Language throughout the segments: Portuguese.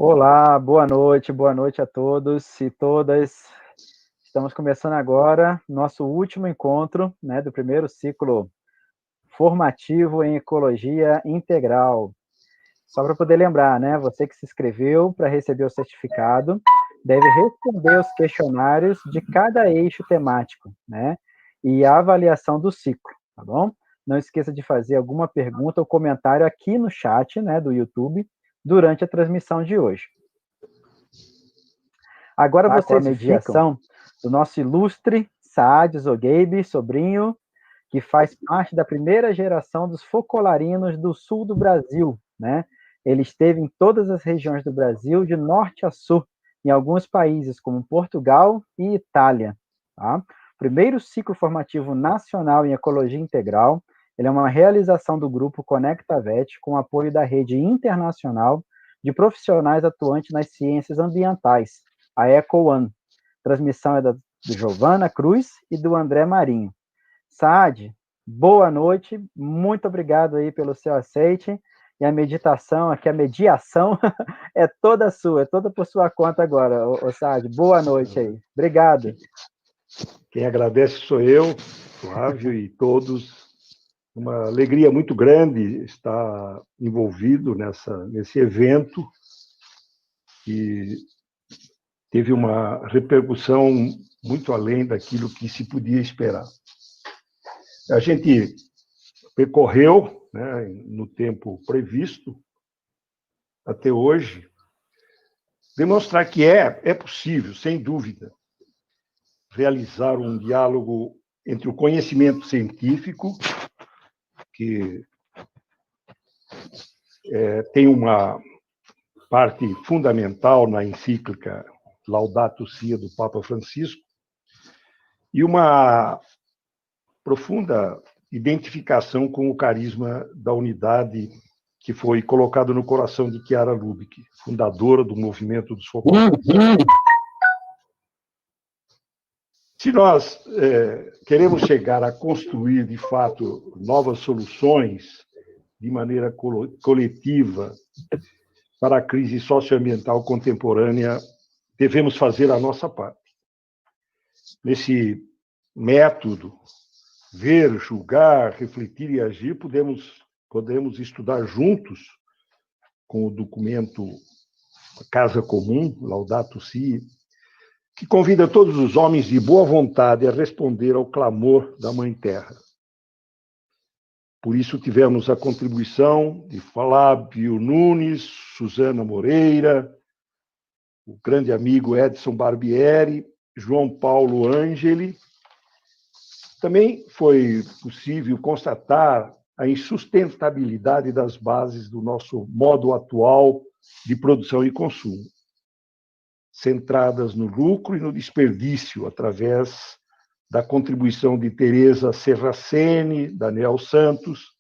Olá, boa noite a todos e todas. Estamos começando agora nosso último encontro, né, do primeiro ciclo formativo em Ecologia Integral. Só para poder lembrar, né, você que se inscreveu para receber o certificado deve responder os questionários de cada eixo temático, né, e a avaliação do ciclo, tá bom? Não esqueça de fazer alguma pergunta ou comentário aqui no chat, né, do YouTube durante a transmissão de hoje. Agora você, mediação do nosso ilustre Saad Zogueib, sobrinho, que faz parte da primeira geração dos focolarinos do sul do Brasil, né? Ele esteve em todas as regiões do Brasil, de norte a sul, em alguns países como Portugal e Itália, tá? Primeiro ciclo formativo nacional em ecologia integral, ele é uma realização do grupo ConectaVet com apoio da rede internacional de profissionais atuantes nas ciências ambientais, a EcoOne. Transmissão é do Giovana Cruz e do André Marinho. Saad, boa noite, muito obrigado aí pelo seu aceite, e a meditação, aqui a mediação é toda sua, é toda por sua conta agora, Saad, boa noite aí, obrigado. Quem agradece sou eu, Flávio e todos, uma alegria muito grande estar envolvido nesse evento, que teve uma repercussão muito além daquilo que se podia esperar. A gente percorreu, né, no tempo previsto, até hoje, demonstrar que é possível, sem dúvida, realizar um diálogo entre o conhecimento científico, que tem uma parte fundamental na encíclica Laudato Si do Papa Francisco, e uma profunda identificação com o carisma da unidade que foi colocado no coração de Chiara Lubich, fundadora do movimento dos focolares. Se nós queremos chegar a construir, de fato, novas soluções de maneira coletiva para a crise socioambiental contemporânea, devemos fazer a nossa parte. Nesse método, ver, julgar, refletir e agir, podemos estudar juntos com o documento Casa Comum, Laudato Si, que convida todos os homens de boa vontade a responder ao clamor da Mãe Terra. Por isso tivemos a contribuição de Flávio Nunes, Suzana Moreira, o grande amigo Edson Barbieri, João Paulo Angeli. Também foi possível constatar a insustentabilidade das bases do nosso modo atual de produção e consumo, centradas no lucro e no desperdício, através da contribuição de Teresa Serracene, Daniel Santos,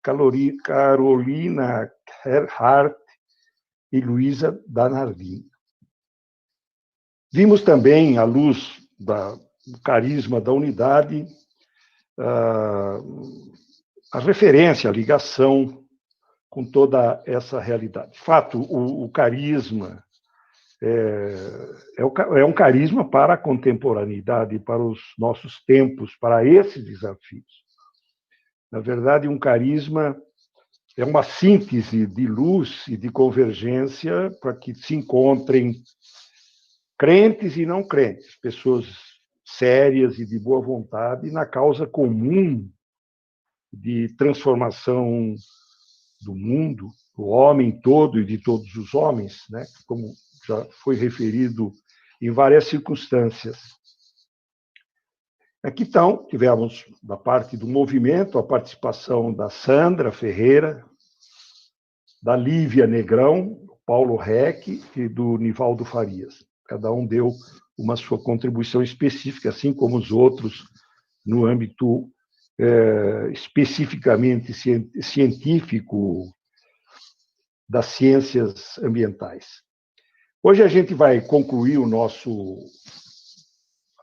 Carolina Herhart e Luísa Danardini. Vimos também, à luz do carisma da unidade, a referência, a ligação com toda essa realidade. De fato, o carisma é um carisma para a contemporaneidade, para os nossos tempos, para esses desafios. Na verdade, um carisma é uma síntese de luz e de convergência para que se encontrem crentes e não crentes, pessoas sérias e de boa vontade na causa comum de transformação do mundo, do homem todo e de todos os homens, né? Como já foi referido em várias circunstâncias. Aqui, então, tivemos, da parte do movimento, a participação da Sandra Ferreira, da Lívia Negrão, Paulo Reck e do Nivaldo Farias. Cada um deu uma sua contribuição específica, assim como os outros, no âmbito especificamente científico das ciências ambientais. Hoje a gente vai concluir a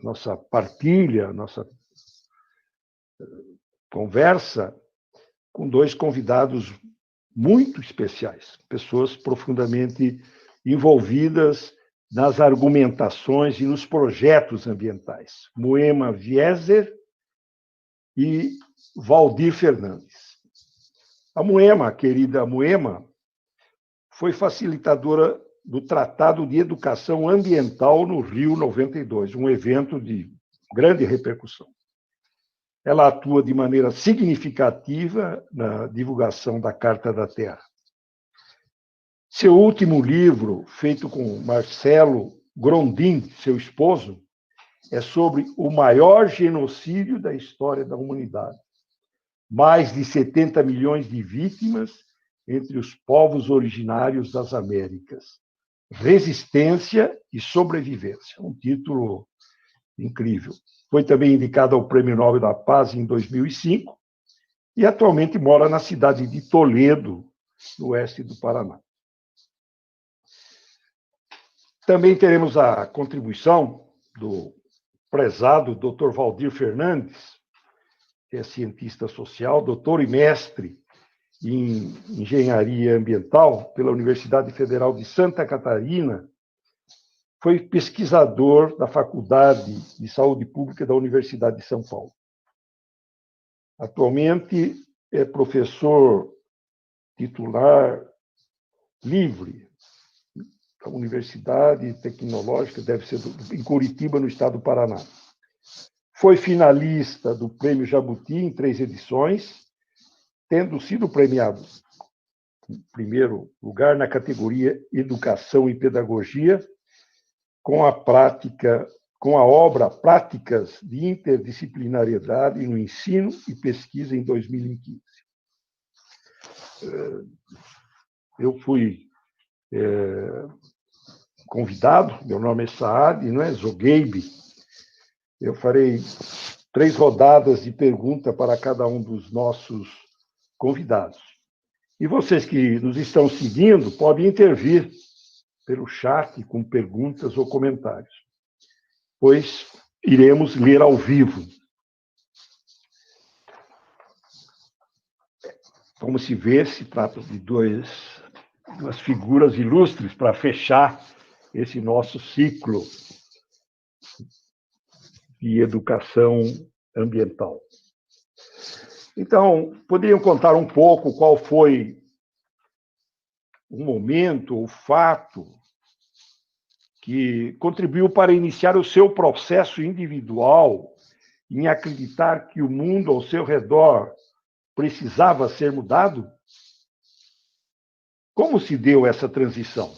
nossa partilha, a nossa conversa, com dois convidados muito especiais, pessoas profundamente envolvidas nas argumentações e nos projetos ambientais. Moema Wieser e Valdir Fernandes. A Moema, a querida Moema, foi facilitadora do Tratado de Educação Ambiental no Rio 92, um evento de grande repercussão. Ela atua de maneira significativa na divulgação da Carta da Terra. Seu último livro, feito com Marcelo Grondin, seu esposo, é sobre o maior genocídio da história da humanidade. Mais de 70 milhões de vítimas entre os povos originários das Américas. Resistência e sobrevivência. Um título incrível. Foi também indicado ao Prêmio Nobel da Paz em 2005 e atualmente mora na cidade de Toledo, no oeste do Paraná. Também teremos a contribuição do prezado Dr. Valdir Fernandes, que é cientista social, doutor e mestre em engenharia ambiental pela Universidade Federal de Santa Catarina, foi pesquisador da Faculdade de Saúde Pública da Universidade de São Paulo. Atualmente é professor titular livre da Universidade Tecnológica, deve ser em Curitiba, no estado do Paraná. Foi finalista do Prêmio Jabuti em 3 edições, tendo sido premiado em primeiro lugar na categoria Educação e Pedagogia, com a obra Práticas de Interdisciplinariedade no Ensino e Pesquisa em 2015. Eu fui convidado, meu nome é Saad, não é Zogueibe. Eu farei 3 rodadas de pergunta para cada um dos nossos convidados. E vocês que nos estão seguindo podem intervir pelo chat com perguntas ou comentários, pois iremos ler ao vivo. Como se vê, se trata de duas figuras ilustres para fechar esse nosso ciclo de educação ambiental. Então, poderiam contar um pouco qual foi o momento, o fato que contribuiu para iniciar o seu processo individual em acreditar que o mundo ao seu redor precisava ser mudado? Como se deu essa transição?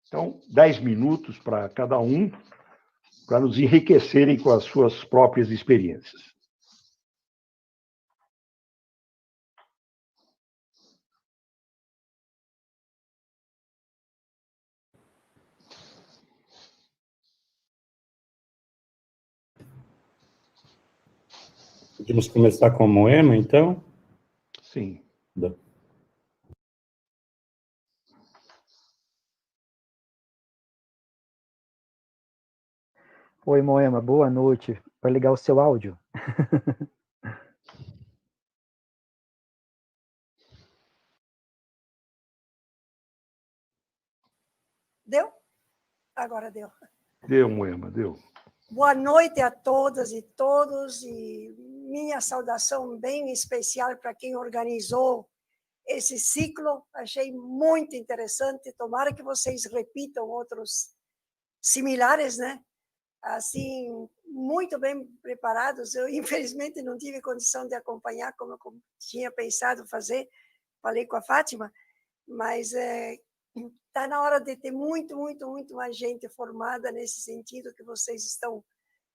Então, 10 minutos para cada um, para nos enriquecerem com as suas próprias experiências. Podemos começar com a Moema, então? Sim. Oi, Moema, boa noite. Vai ligar o seu áudio. Deu? Agora deu. Deu, Moema, deu. Boa noite a todas e todos, e minha saudação bem especial para quem organizou esse ciclo. Achei muito interessante. Tomara que vocês repitam outros similares, né? Assim, muito bem preparados. Eu, infelizmente, não tive condição de acompanhar como eu tinha pensado fazer. Falei com a Fátima, mas está na hora de ter muito mais gente formada nesse sentido que vocês estão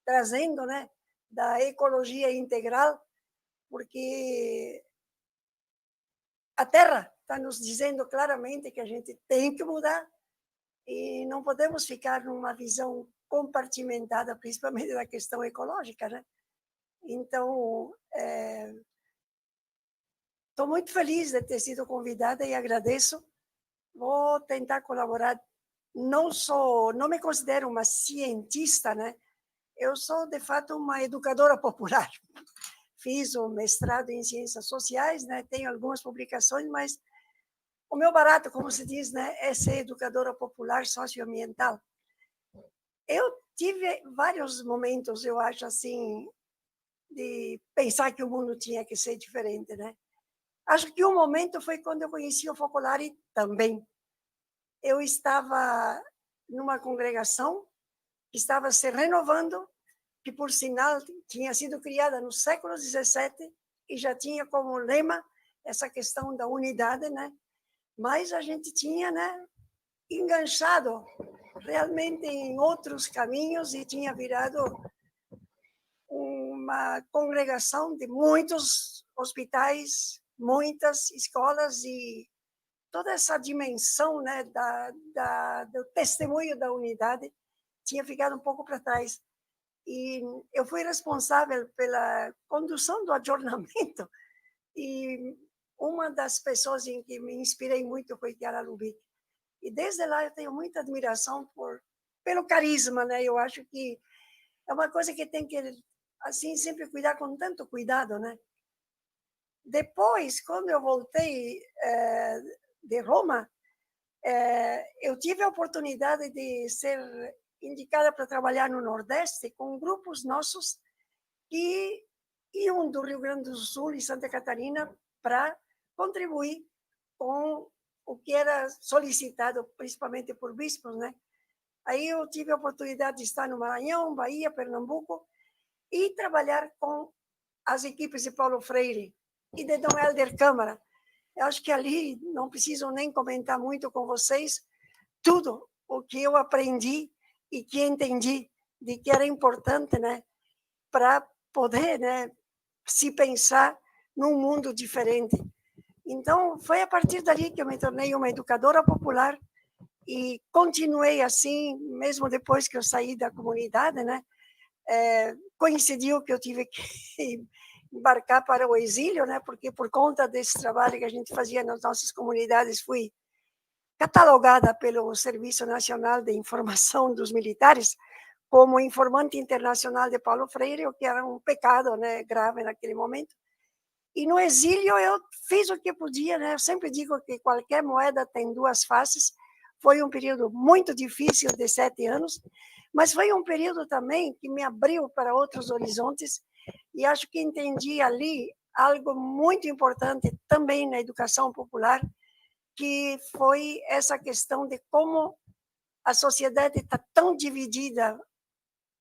trazendo, né? Da ecologia integral, porque a Terra está nos dizendo claramente que a gente tem que mudar e não podemos ficar numa visão compartimentada, principalmente da questão ecológica, né? Então, estou muito feliz de ter sido convidada e agradeço. Vou tentar colaborar. Não me considero uma cientista, né? Eu sou, de fato, uma educadora popular. Fiz o mestrado em Ciências Sociais, né? Tenho algumas publicações, mas o meu barato, como se diz, né, é ser educadora popular socioambiental. Eu tive vários momentos, eu acho, assim, de pensar que o mundo tinha que ser diferente, né? Acho que um momento foi quando eu conheci o Focolare também. Eu estava numa congregação que estava se renovando, que, por sinal, tinha sido criada no século XVII e já tinha como lema essa questão da unidade, né? Mas a gente tinha, né, enganchado realmente em outros caminhos e tinha virado uma congregação de muitos hospitais, muitas escolas e toda essa dimensão, né, do testemunho da unidade tinha ficado um pouco para trás. E eu fui responsável pela condução do ajornamento e uma das pessoas em que me inspirei muito foi Chiara Lubich. E desde lá eu tenho muita admiração pelo carisma, né? Eu acho que é uma coisa que tem que, assim, sempre cuidar com tanto cuidado, né? Depois, quando eu voltei de Roma, eu tive a oportunidade de ser indicada para trabalhar no Nordeste com grupos nossos que iam do Rio Grande do Sul e Santa Catarina para contribuir com o que era solicitado principalmente por bispos, né? Aí eu tive a oportunidade de estar no Maranhão, Bahia, Pernambuco e trabalhar com as equipes de Paulo Freire e de Dom Helder Câmara. Eu acho que ali não preciso nem comentar muito com vocês tudo o que eu aprendi e que entendi de que era importante, né, para poder, né, se pensar num mundo diferente. Então, foi a partir dali que eu me tornei uma educadora popular e continuei assim, mesmo depois que eu saí da comunidade, né? Coincidiu que eu tive que embarcar para o exílio, né? Porque por conta desse trabalho que a gente fazia nas nossas comunidades, fui catalogada pelo Serviço Nacional de Informação dos Militares como informante internacional de Paulo Freire, o que era um pecado, né, grave naquele momento. E no exílio eu fiz o que podia, né? Eu sempre digo que qualquer moeda tem duas faces. Foi um período muito difícil de 7 anos, mas foi um período também que me abriu para outros horizontes e acho que entendi ali algo muito importante também na educação popular, que foi essa questão de como a sociedade está tão dividida,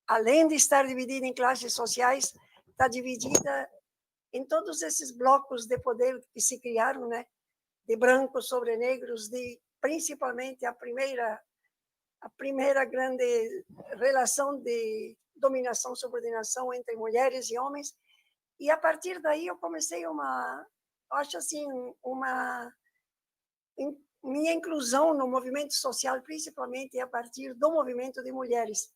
além de estar dividida em classes sociais, está dividida em todos esses blocos de poder que se criaram, né, de brancos sobre negros, de principalmente a primeira grande relação de dominação, subordinação entre mulheres e homens. E a partir daí eu comecei acho assim, minha inclusão no movimento social, principalmente a partir do movimento de mulheres.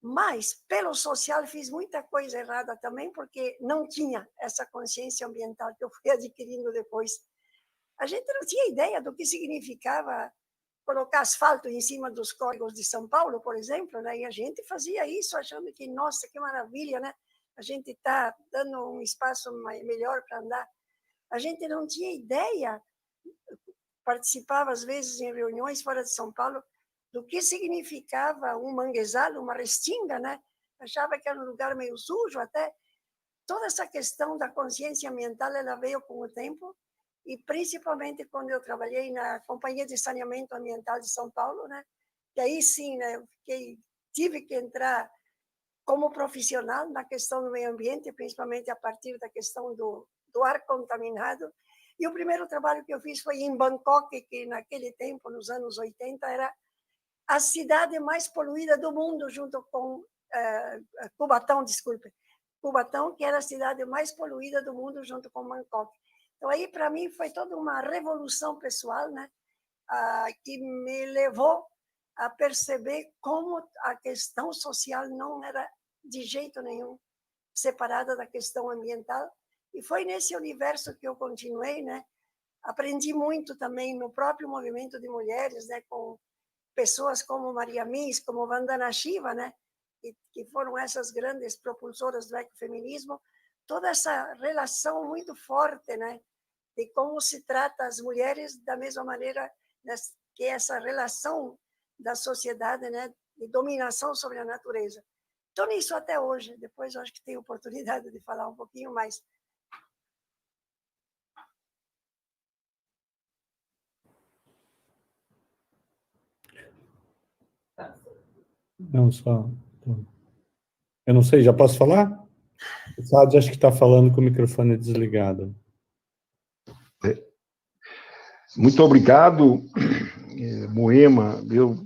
Mas, pelo social, fiz muita coisa errada também, porque não tinha essa consciência ambiental que eu fui adquirindo depois. A gente não tinha ideia do que significava colocar asfalto em cima dos córregos de São Paulo, por exemplo, né? E a gente fazia isso achando que, nossa, que maravilha, né? A gente está dando um espaço melhor para andar. A gente não tinha ideia, participava às vezes em reuniões fora de São Paulo, do que significava um manguezal, uma restinga, né? Achava que era um lugar meio sujo até. Toda essa questão da consciência ambiental, ela veio com o tempo, e principalmente quando eu trabalhei na Companhia de Saneamento Ambiental de São Paulo, né? Que aí sim, né, tive que entrar como profissional na questão do meio ambiente, principalmente a partir da questão do ar contaminado. E o primeiro trabalho que eu fiz foi em Bangkok, que naquele tempo, nos anos 80, era a cidade mais poluída do mundo, junto com Cubatão, Cubatão, que era a cidade mais poluída do mundo, junto com Bangkok. Então, aí, para mim, foi toda uma revolução pessoal, né? Que me levou a perceber como a questão social não era de jeito nenhum separada da questão ambiental. E foi nesse universo que eu continuei, né? Aprendi muito também no próprio movimento de mulheres, né? Com pessoas como Maria Mies, como Vandana Shiva, né? Que foram essas grandes propulsoras do ecofeminismo, toda essa relação muito forte, né? de como se trata as mulheres da mesma maneira que essa relação da sociedade, né, de dominação sobre a natureza. Estou nisso até hoje, depois eu acho que tenho oportunidade de falar um pouquinho mais. Não, só... Eu não sei, já posso falar? O Saad acho que está falando com o microfone desligado. Muito obrigado, Moema. Eu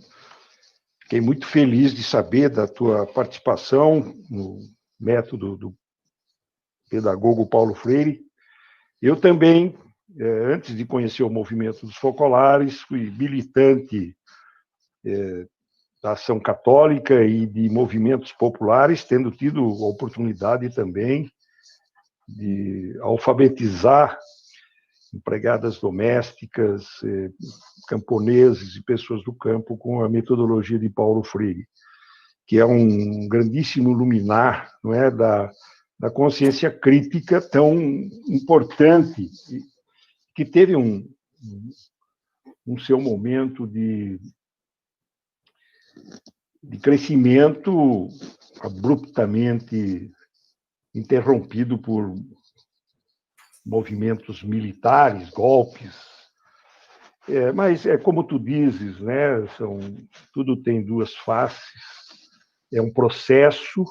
fiquei muito feliz de saber da tua participação no método do pedagogo Paulo Freire. Eu também, antes de conhecer o movimento dos focolares, fui militante da ação católica e de movimentos populares, tendo tido a oportunidade também de alfabetizar empregadas domésticas, camponeses e pessoas do campo com a metodologia de Paulo Freire, que é um grandíssimo luminar, não é, da consciência crítica tão importante, que teve um seu momento de crescimento abruptamente interrompido por movimentos militares, golpes. Mas é como tu dizes, né? Tudo tem duas faces. É um processo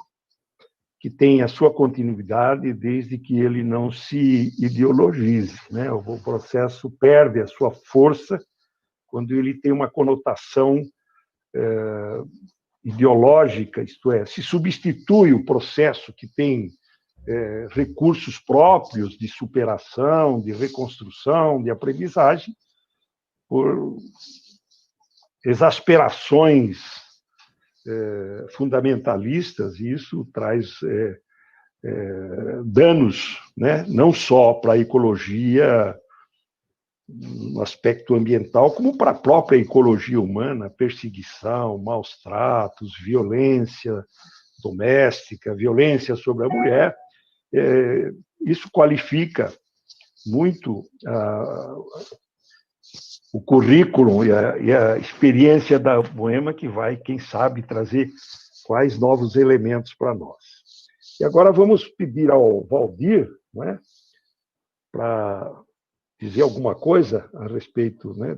que tem a sua continuidade desde que ele não se ideologize, né? O processo perde a sua força quando ele tem uma conotação ideológica, isto é, se substitui o processo que tem recursos próprios de superação, de reconstrução, de aprendizagem, por exasperações fundamentalistas, e isso traz danos, né? Não só para a ecologia no aspecto ambiental, como para a própria ecologia humana, perseguição, maus tratos, violência doméstica, violência sobre a mulher. Isso qualifica muito o currículo e a experiência da Moema, que vai, quem sabe, trazer quais novos elementos para nós. E agora vamos pedir ao Valdir, né, para dizer alguma coisa a respeito, né,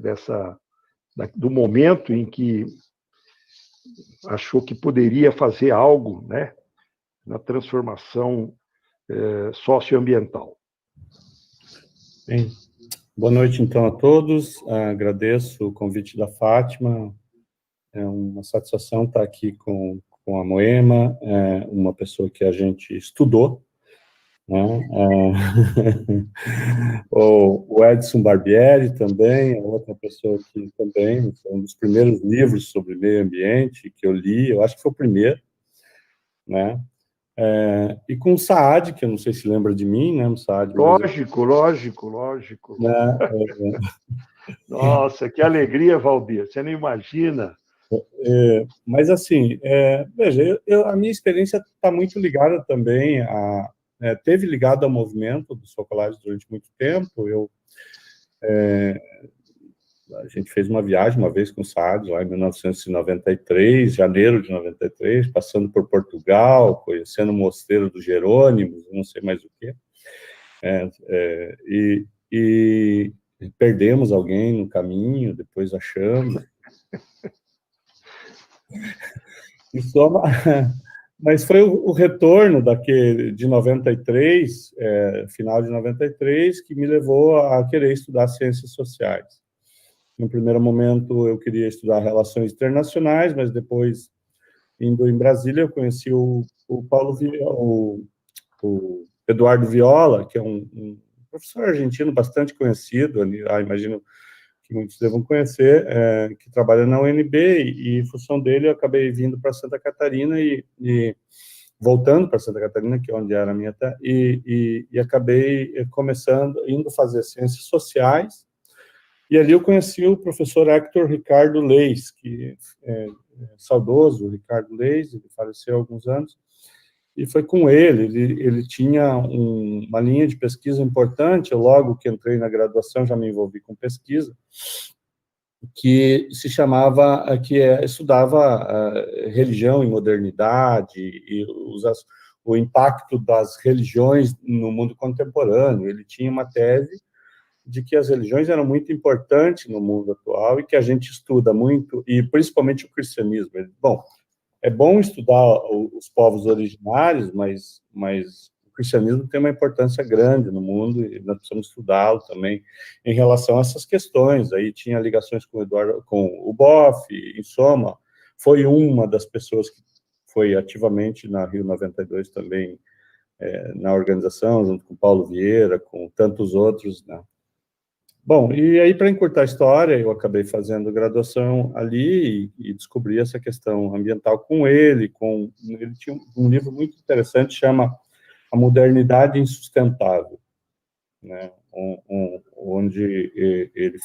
do momento em que achou que poderia fazer algo, né, na transformação socioambiental. Bem, boa noite, então, a todos. Agradeço o convite da Fátima. É uma satisfação estar aqui com a Moema, uma pessoa que a gente estudou, né? O Edson Barbieri também, é outra pessoa que também foi um dos primeiros livros sobre meio ambiente que eu li, eu acho que foi o primeiro, né? E com o Saad, que eu não sei se lembra de mim, né? O Saad, lógico. Né? Nossa, que alegria, Valdir, você não imagina. Mas, assim, veja, a minha experiência está muito ligada também teve ligado ao movimento dos focolares durante muito tempo. A gente fez uma viagem uma vez com o Saad, lá em 1993, janeiro de 93, passando por Portugal, conhecendo o Mosteiro dos Jerônimos, não sei mais o quê. E perdemos alguém no caminho, depois achamos. Mas foi o retorno de 93, final de 93, que me levou a querer estudar ciências sociais. No primeiro momento, eu queria estudar relações internacionais, mas depois, indo em Brasília, eu conheci o Eduardo Viola, que é um professor argentino bastante conhecido, imagino que muitos devam conhecer, que trabalha na UNB, e em função dele eu acabei vindo para Santa Catarina e voltando para Santa Catarina, que é onde era a minha terra, e acabei indo fazer ciências sociais, e ali eu conheci o professor Hector Ricardo Leis, que é saudoso Ricardo Leis, ele faleceu há alguns anos, e foi com ele tinha uma linha de pesquisa importante, eu, logo que entrei na graduação já me envolvi com pesquisa, que se chamava, estudava religião e modernidade, e o impacto das religiões no mundo contemporâneo. Ele tinha uma tese de que as religiões eram muito importantes no mundo atual e que a gente estuda muito, e principalmente o cristianismo. Bom, é bom estudar os povos originários, mas o cristianismo tem uma importância grande no mundo e nós precisamos estudá-lo também em relação a essas questões. Aí tinha ligações com o Boff, em soma, foi uma das pessoas que foi ativamente na Rio 92 também, na organização, junto com Paulo Vieira, com tantos outros, né? Bom, e aí, para encurtar a história, eu acabei fazendo graduação ali e descobri essa questão ambiental com ele. Ele tinha um livro muito interessante, chama A Modernidade Insustentável, né? Onde ele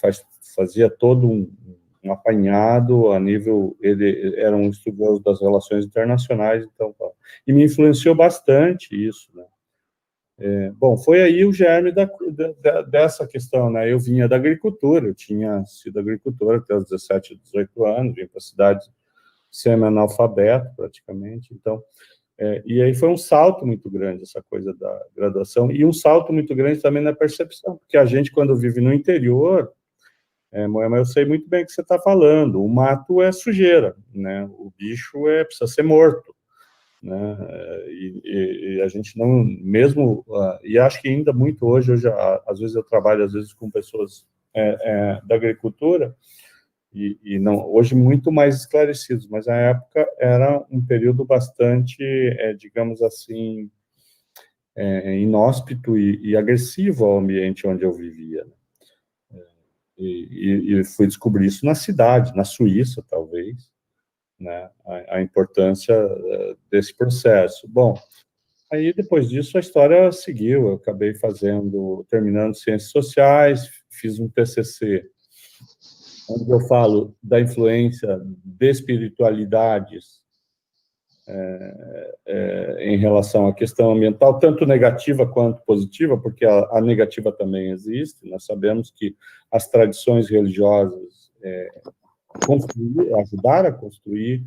fazia todo um apanhado a nível... Ele era um estudioso das relações internacionais, então, e me influenciou bastante isso, né? Bom, foi aí o germe dessa questão, né? Eu vinha da agricultura, eu tinha sido agricultor até os 17, 18 anos, vim para a cidade semi-analfabeto, praticamente, então... e aí foi um salto muito grande, essa coisa da graduação, e um salto muito grande também na percepção, porque a gente, quando vive no interior, Moema, eu sei muito bem o que você está falando, o mato é sujeira, né? O bicho precisa ser morto, né? E a gente não, mesmo, e acho que ainda muito hoje, às vezes eu trabalho, às vezes, com pessoas da agricultura, e não, hoje muito mais esclarecidos, mas na época era um período bastante, digamos assim, inóspito e agressivo ao ambiente onde eu vivia, né? E fui descobrir isso na cidade, na Suíça, talvez, né, a importância desse processo. Bom, aí depois disso a história seguiu, eu acabei terminando Ciências Sociais, fiz um TCC, onde eu falo da influência de espiritualidades em relação à questão ambiental, tanto negativa quanto positiva, porque a negativa também existe. Nós sabemos que as tradições religiosas ajudaram a construir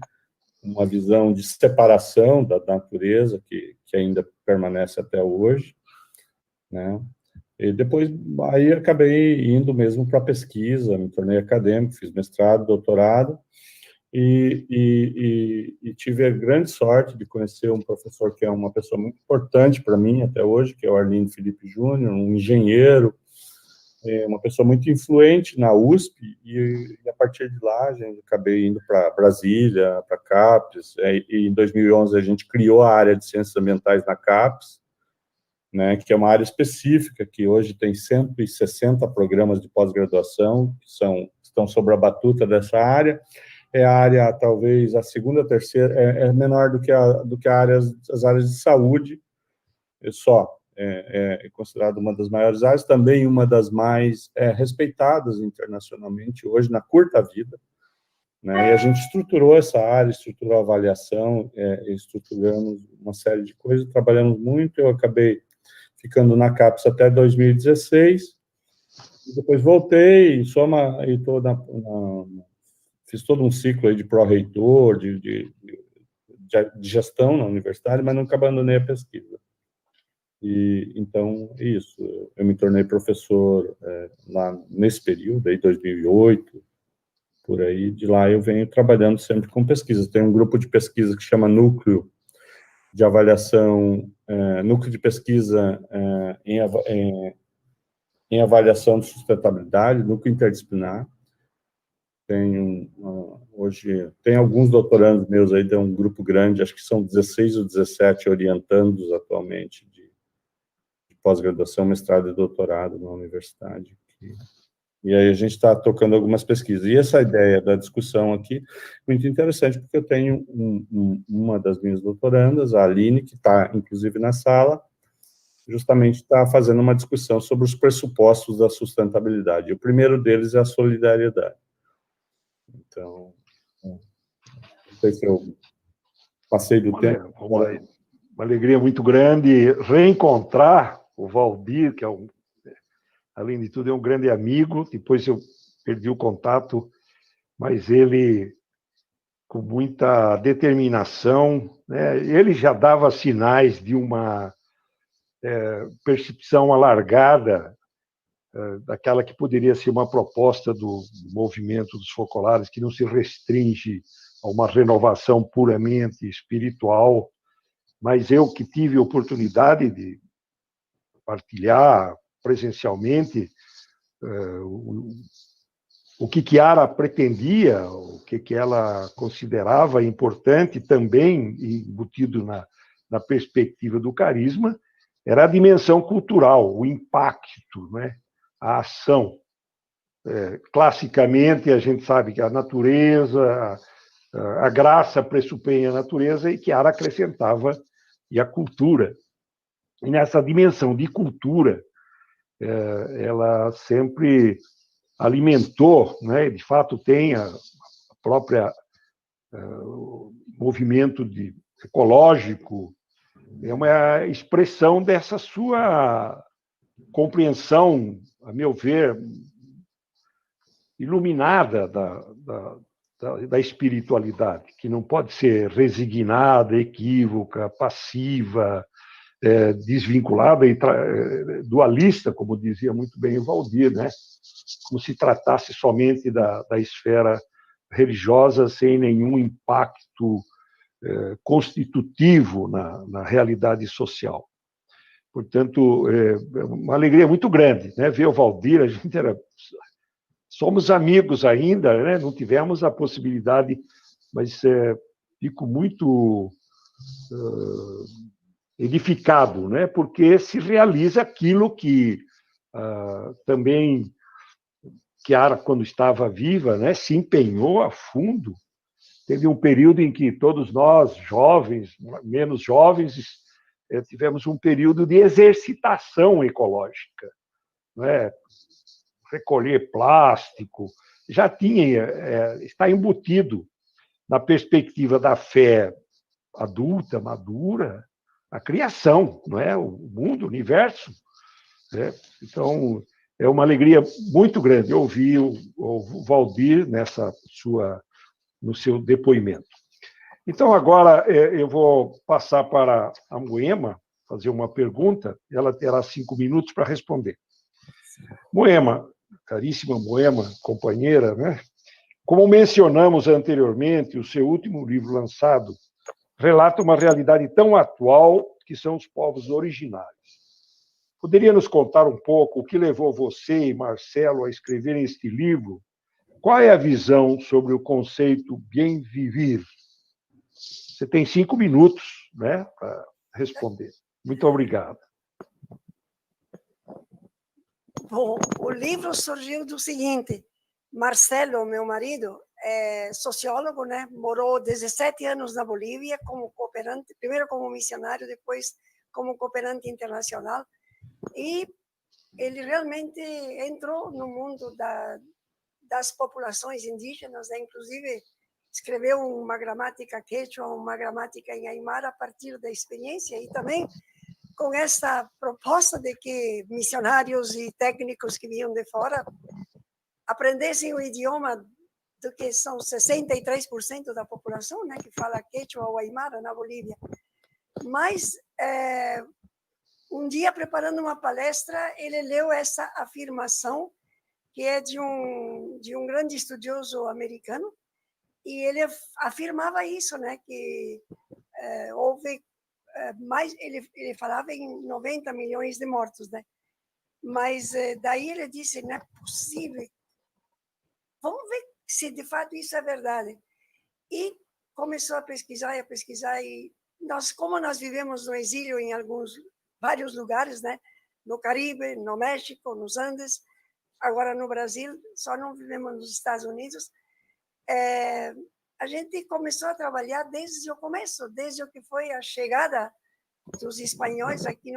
uma visão de separação da natureza, que ainda permanece até hoje, né? E depois, aí acabei indo mesmo para a pesquisa, me tornei acadêmico, fiz mestrado, doutorado, e tive a grande sorte de conhecer um professor que é uma pessoa muito importante para mim até hoje, que é o Arlindo Felipe Júnior, um engenheiro, uma pessoa muito influente na USP, e a partir de lá a gente acabei indo para Brasília, para a CAPES, e em 2011 a gente criou a área de Ciências Ambientais na CAPES, né, que é uma área específica, que hoje tem 160 programas de pós-graduação, que estão sob a batuta dessa área. É a área, talvez, a segunda, terceira, é menor do que as áreas de saúde, é considerada uma das maiores áreas, também uma das mais respeitadas internacionalmente hoje, na curta vida, né? E a gente estruturou essa área, estruturou a avaliação, estruturamos uma série de coisas, trabalhamos muito, eu acabei ficando na CAPES até 2016, e depois voltei, fiz todo um ciclo aí de pró-reitor, de gestão na universidade, mas nunca abandonei a pesquisa. E, então, isso, eu me tornei professor lá nesse período, aí 2008, por aí, de lá eu venho trabalhando sempre com pesquisa. Tem um grupo de pesquisa que chama Núcleo de Avaliação, Núcleo de Pesquisa em Avaliação de Sustentabilidade, núcleo interdisciplinar. Hoje, tem alguns doutorandos meus aí, tem um grupo grande, acho que são 16 ou 17 orientandos atualmente de pós-graduação, mestrado e doutorado na universidade. E aí a gente está tocando algumas pesquisas. E essa ideia da discussão aqui, muito interessante, porque eu tenho uma das minhas doutorandas, a Aline, que está, inclusive, na sala, justamente está fazendo uma discussão sobre os pressupostos da sustentabilidade. E o primeiro deles é a solidariedade. Então, não sei se eu passei do tempo. uma alegria muito grande reencontrar o Valdir, que além de tudo, é um grande amigo. Depois eu perdi o contato, mas ele, com muita determinação, né, ele já dava sinais de uma percepção alargada daquela que poderia ser uma proposta do movimento dos focolares, que não se restringe a uma renovação puramente espiritual, mas eu que tive a oportunidade de partilhar presencialmente o que Chiara pretendia, o que ela considerava importante também, embutido na perspectiva do carisma, era a dimensão cultural, o impacto, né? A ação. Classicamente, a gente sabe que a natureza, a graça pressupõe a natureza, e Chiara acrescentava e a cultura. E nessa dimensão de cultura, ela sempre alimentou, né? De fato, tem a própria movimento ecológico, é uma expressão dessa sua compreensão, a meu ver, iluminada da espiritualidade, que não pode ser resignada, equívoca, passiva, desvinculada e dualista, como dizia muito bem o Valdir, né? Como se tratasse somente da esfera religiosa, sem nenhum impacto constitutivo na realidade social. Portanto, é uma alegria muito grande, né? Ver o Valdir. A gente somos amigos ainda, né? Não tivemos a possibilidade, mas fico muito edificado, né? Porque se realiza aquilo que também Chiara, quando estava viva, né, se empenhou a fundo. Teve um período em que todos nós, jovens, menos jovens, tivemos um período de exercitação ecológica, né? Recolher plástico, já está embutido na perspectiva da fé adulta, madura, a criação, não é? O mundo, o universo, né? Então, é uma alegria muito grande ouvir o Valdir no seu depoimento. Então, agora eu vou passar para a Moema, fazer uma pergunta, ela terá 5 minutos para responder. Moema, caríssima Moema, companheira, né? Como mencionamos anteriormente, o seu último livro lançado relata uma realidade tão atual que são os povos originários. Poderia nos contar um pouco o que levou você e Marcelo a escreverem este livro? Qual é a visão sobre o conceito bien vivir? Você tem 5 minutos, né, para responder. Muito obrigado. Bom, o livro surgiu do seguinte: Marcelo, meu marido, é sociólogo, né? Morou 17 anos na Bolívia como cooperante, primeiro como missionário, depois como cooperante internacional. E ele realmente entrou no mundo das populações indígenas, né? Inclusive escreveu uma gramática quechua, uma gramática em aimara a partir da experiência, e também com essa proposta de que missionários e técnicos que vinham de fora aprendessem o idioma do que são 63% da população, né, que fala quechua ou aimara na Bolívia. Mas um dia, preparando uma palestra, ele leu essa afirmação, que é de um grande estudioso americano, e ele afirmava isso, né, que houve mais, ele falava em 90 milhões de mortos, né? Mas daí ele disse, não é possível, vamos ver se de fato isso é verdade. E começou a pesquisar, e como nós vivemos no exílio em vários lugares, né? No Caribe, no México, nos Andes, agora no Brasil, só não vivemos nos Estados Unidos. A gente começou a trabalhar desde o começo, desde o que foi a chegada dos espanhóis aqui,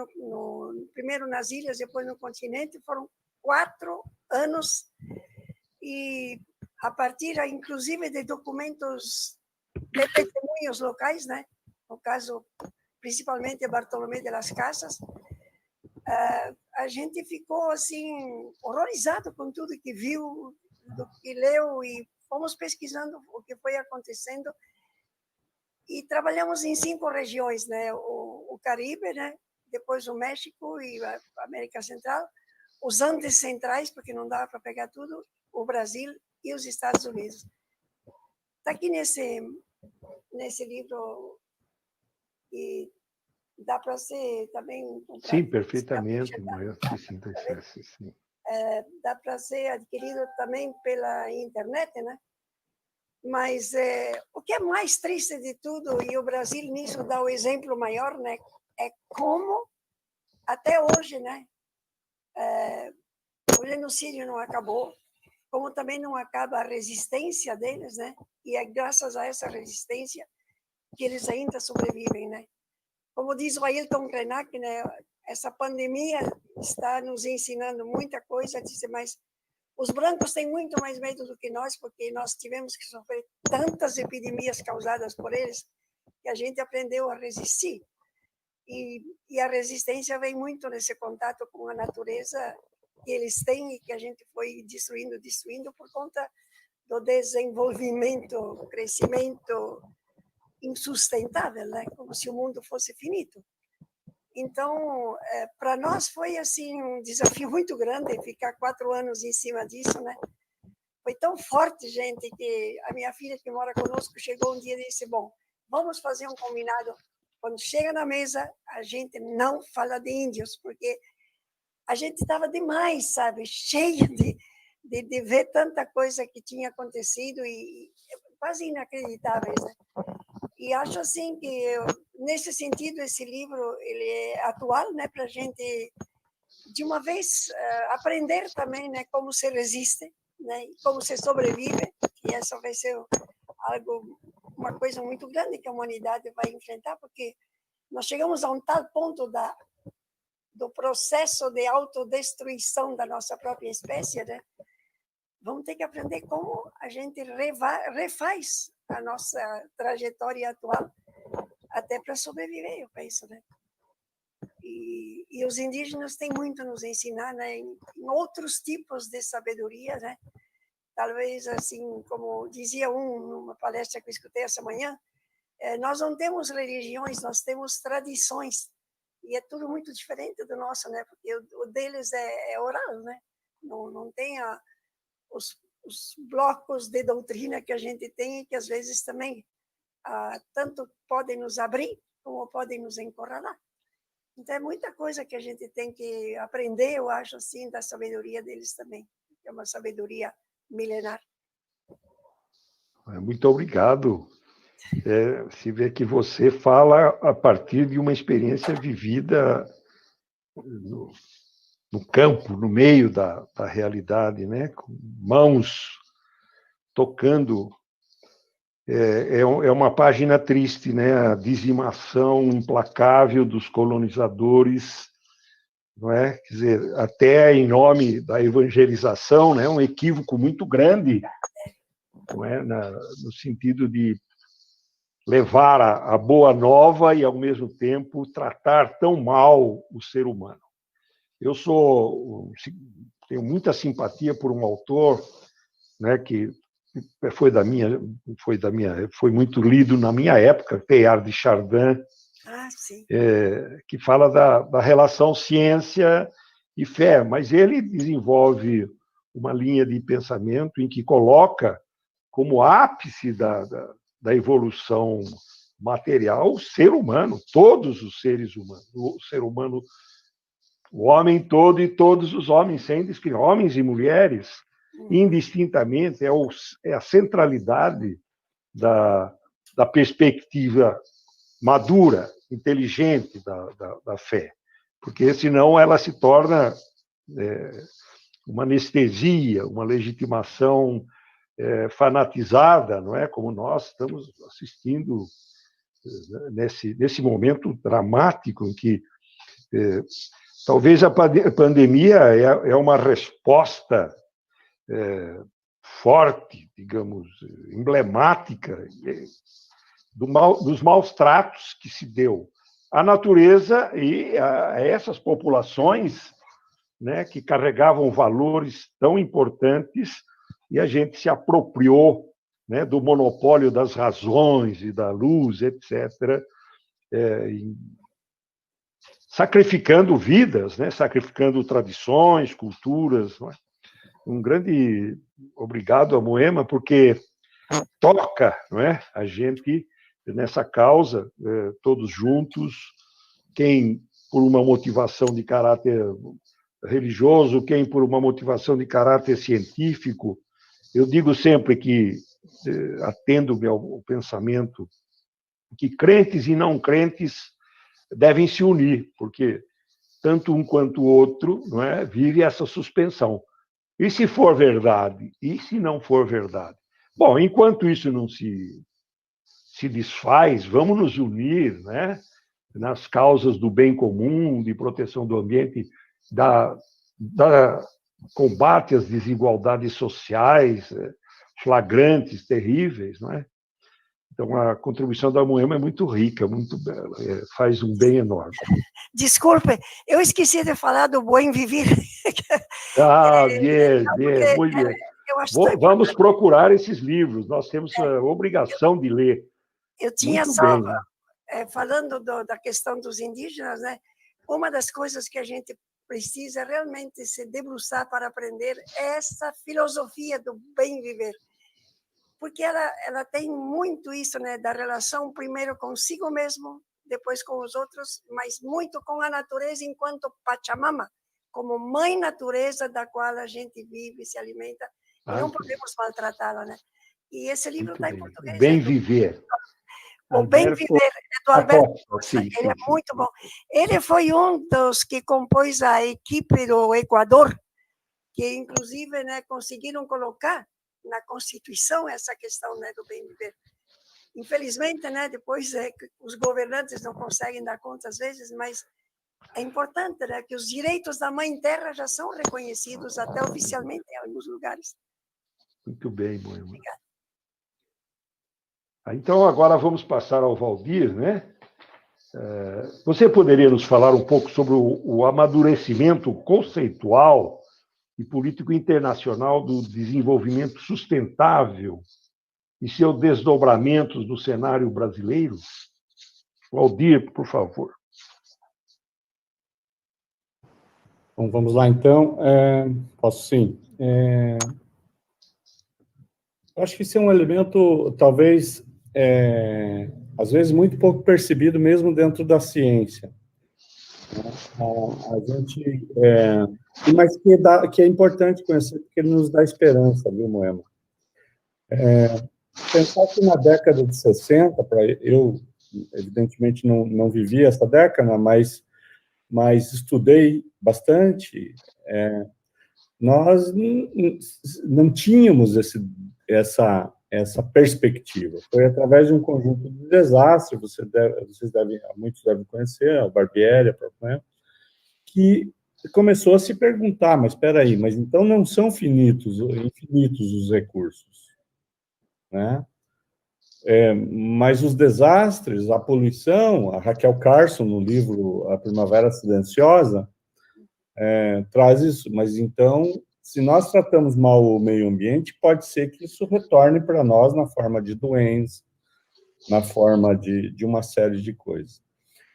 primeiro nas ilhas, depois no continente. Foram 4 anos, e a partir, inclusive, de documentos de testemunhos locais, né? No caso, principalmente Bartolomé de las Casas, a gente ficou assim horrorizado com tudo que viu, do que leu, e fomos pesquisando o que foi acontecendo e trabalhamos em 5 regiões, né? O Caribe, né? Depois o México e a América Central, os Andes Centrais, porque não dava para pegar tudo, o Brasil e os Estados Unidos. Está aqui nesse livro, e dá para ser também comprado. Sim, perfeitamente, maior que sim. Dá para ser adquirido também pela internet, né? Mas o que é mais triste de tudo, e o Brasil nisso dá o exemplo maior, né? É como até hoje, né? O genocídio não acabou, como também não acaba a resistência deles, né? E é graças a essa resistência que eles ainda sobrevivem, né? Como diz o Ailton Krenak, né? Essa pandemia está nos ensinando muita coisa, mas os brancos têm muito mais medo do que nós, porque nós tivemos que sofrer tantas epidemias causadas por eles, que a gente aprendeu a resistir. E a resistência vem muito nesse contato com a natureza que eles têm e que a gente foi destruindo por conta do desenvolvimento, crescimento insustentável, né? Como se o mundo fosse finito. Então, para nós foi assim um desafio muito grande ficar 4 anos em cima disso, né? Foi tão forte, gente, que a minha filha que mora conosco chegou um dia e disse: bom, vamos fazer um combinado. Quando chega na mesa, a gente não fala de índios, porque a gente estava demais, sabe? Cheia de ver tanta coisa que tinha acontecido e quase inacreditáveis, né? E acho assim que, nesse sentido, esse livro ele é atual, né? Para a gente, de uma vez, aprender também, né? Como se resiste, né? E como se sobrevive. E essa vai ser uma coisa muito grande que a humanidade vai enfrentar, porque nós chegamos a um tal ponto do processo de autodestruição da nossa própria espécie, né? Vamos ter que aprender como a gente refaz a nossa trajetória atual até para sobreviver, eu penso, né? E os indígenas têm muito a nos ensinar, né? Em outros tipos de sabedoria, né? Talvez, assim, como dizia numa palestra que eu escutei essa manhã, nós não temos religiões, nós temos tradições. E é tudo muito diferente do nosso, né? Porque o deles é oral, né? Não tem os blocos de doutrina que a gente tem e que às vezes também tanto podem nos abrir como podem nos encurralar. Então é muita coisa que a gente tem que aprender, eu acho assim, da sabedoria deles também. É uma sabedoria milenar. Muito obrigado. Se vê que você fala a partir de uma experiência vivida no campo, no meio da realidade, né? Com mãos tocando. É uma página triste, né? A dizimação implacável dos colonizadores, não é? Quer dizer, até em nome da evangelização, né? Um equívoco muito grande, não é? No sentido de levar a boa nova e, ao mesmo tempo, tratar tão mal o ser humano. Eu tenho muita simpatia por um autor, né, que foi muito lido na minha época, Teilhard de Chardin, que fala da relação ciência e fé, mas ele desenvolve uma linha de pensamento em que coloca como ápice da evolução material o ser humano, todos os seres humanos, o ser humano, o homem todo e todos os homens, sem discriminação, homens e mulheres, indistintamente, é a centralidade da perspectiva madura, inteligente da fé, porque senão ela se torna uma anestesia, uma legitimação fanatizada, não é? Como nós estamos assistindo nesse momento dramático em que talvez a pandemia é uma resposta forte, digamos, emblemática dos maus tratos que se deu a natureza e a essas populações, né, que carregavam valores tão importantes, e a gente se apropriou, né, do monopólio das razões e da luz, etc., sacrificando vidas, né, sacrificando tradições, culturas. Não é? Um grande obrigado a Moema, porque toca, não é, a gente nessa causa, todos juntos, quem por uma motivação de caráter religioso, quem por uma motivação de caráter científico. Eu digo sempre que, atendo-me ao pensamento, que crentes e não crentes devem se unir, porque tanto um quanto o outro, não é, vive essa suspensão. E se for verdade? E se não for verdade? Bom, enquanto isso não se desfaz, vamos nos unir, né, nas causas do bem comum, de proteção do ambiente, da combate às desigualdades sociais flagrantes, terríveis, não é? Então, a contribuição da Moema é muito rica, muito bela, faz um bem enorme. Desculpe, eu esqueci de falar do Buen Vivir. Bien, muito bem. Vamos procurar esses livros, nós temos a obrigação de ler. Eu tinha muito só, bem. Falando da questão dos indígenas, né? Uma das coisas que a gente precisa realmente se debruçar para aprender é essa filosofia do bem viver. Porque ela tem muito isso, né, da relação primeiro consigo mesmo, depois com os outros, mas muito com a natureza enquanto Pachamama, como mãe natureza da qual a gente vive, se alimenta, e não podemos maltratá-la, né? E esse livro está em português. Bem Viver. O Bem Viver, é do Alberto Costa, ele é muito bom. Ele foi um dos que compôs a equipe do Equador, que inclusive, né, conseguiram colocar na Constituição essa questão, né, do bem viver. Infelizmente, né, depois os governantes não conseguem dar conta às vezes, mas é importante, né, que os direitos da Mãe Terra já são reconhecidos até oficialmente em alguns lugares. Muito bem, Moema. Obrigada. Então, agora vamos passar ao Valdir, né? Você poderia nos falar um pouco sobre o amadurecimento conceitual e político internacional do desenvolvimento sustentável e seus desdobramentos no cenário brasileiro? Valdir, por favor. Bom, vamos lá, então. Posso sim. Acho que isso é um elemento, talvez, às vezes, muito pouco percebido mesmo dentro da ciência. A gente... mas que é importante conhecer, porque ele nos dá esperança, viu, Moema? Pensar que na década de 60, eu, evidentemente, não vivi essa década, mas estudei bastante, nós não tínhamos essa perspectiva. Foi através de um conjunto de desastres, muitos devem conhecer, a Barbieri, a própria, que começou a se perguntar, mas espera aí, mas então não são infinitos os recursos, né? Mas os desastres, a poluição, a Raquel Carson, no livro A Primavera Silenciosa, traz isso. Mas então, se nós tratamos mal o meio ambiente, pode ser que isso retorne para nós na forma de doenças, na forma de uma série de coisas.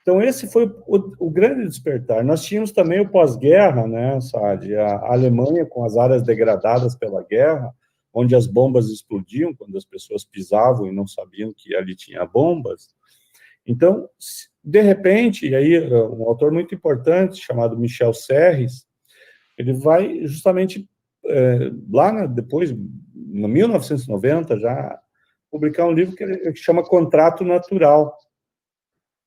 Então, esse foi o grande despertar. Nós tínhamos também o pós-guerra, né, Saad? A Alemanha, com as áreas degradadas pela guerra, onde as bombas explodiam, quando as pessoas pisavam e não sabiam que ali tinha bombas. Então, de repente, e aí um autor muito importante, chamado Michel Serres, ele vai justamente, depois, em 1990, já publicar um livro que chama Contrato Natural.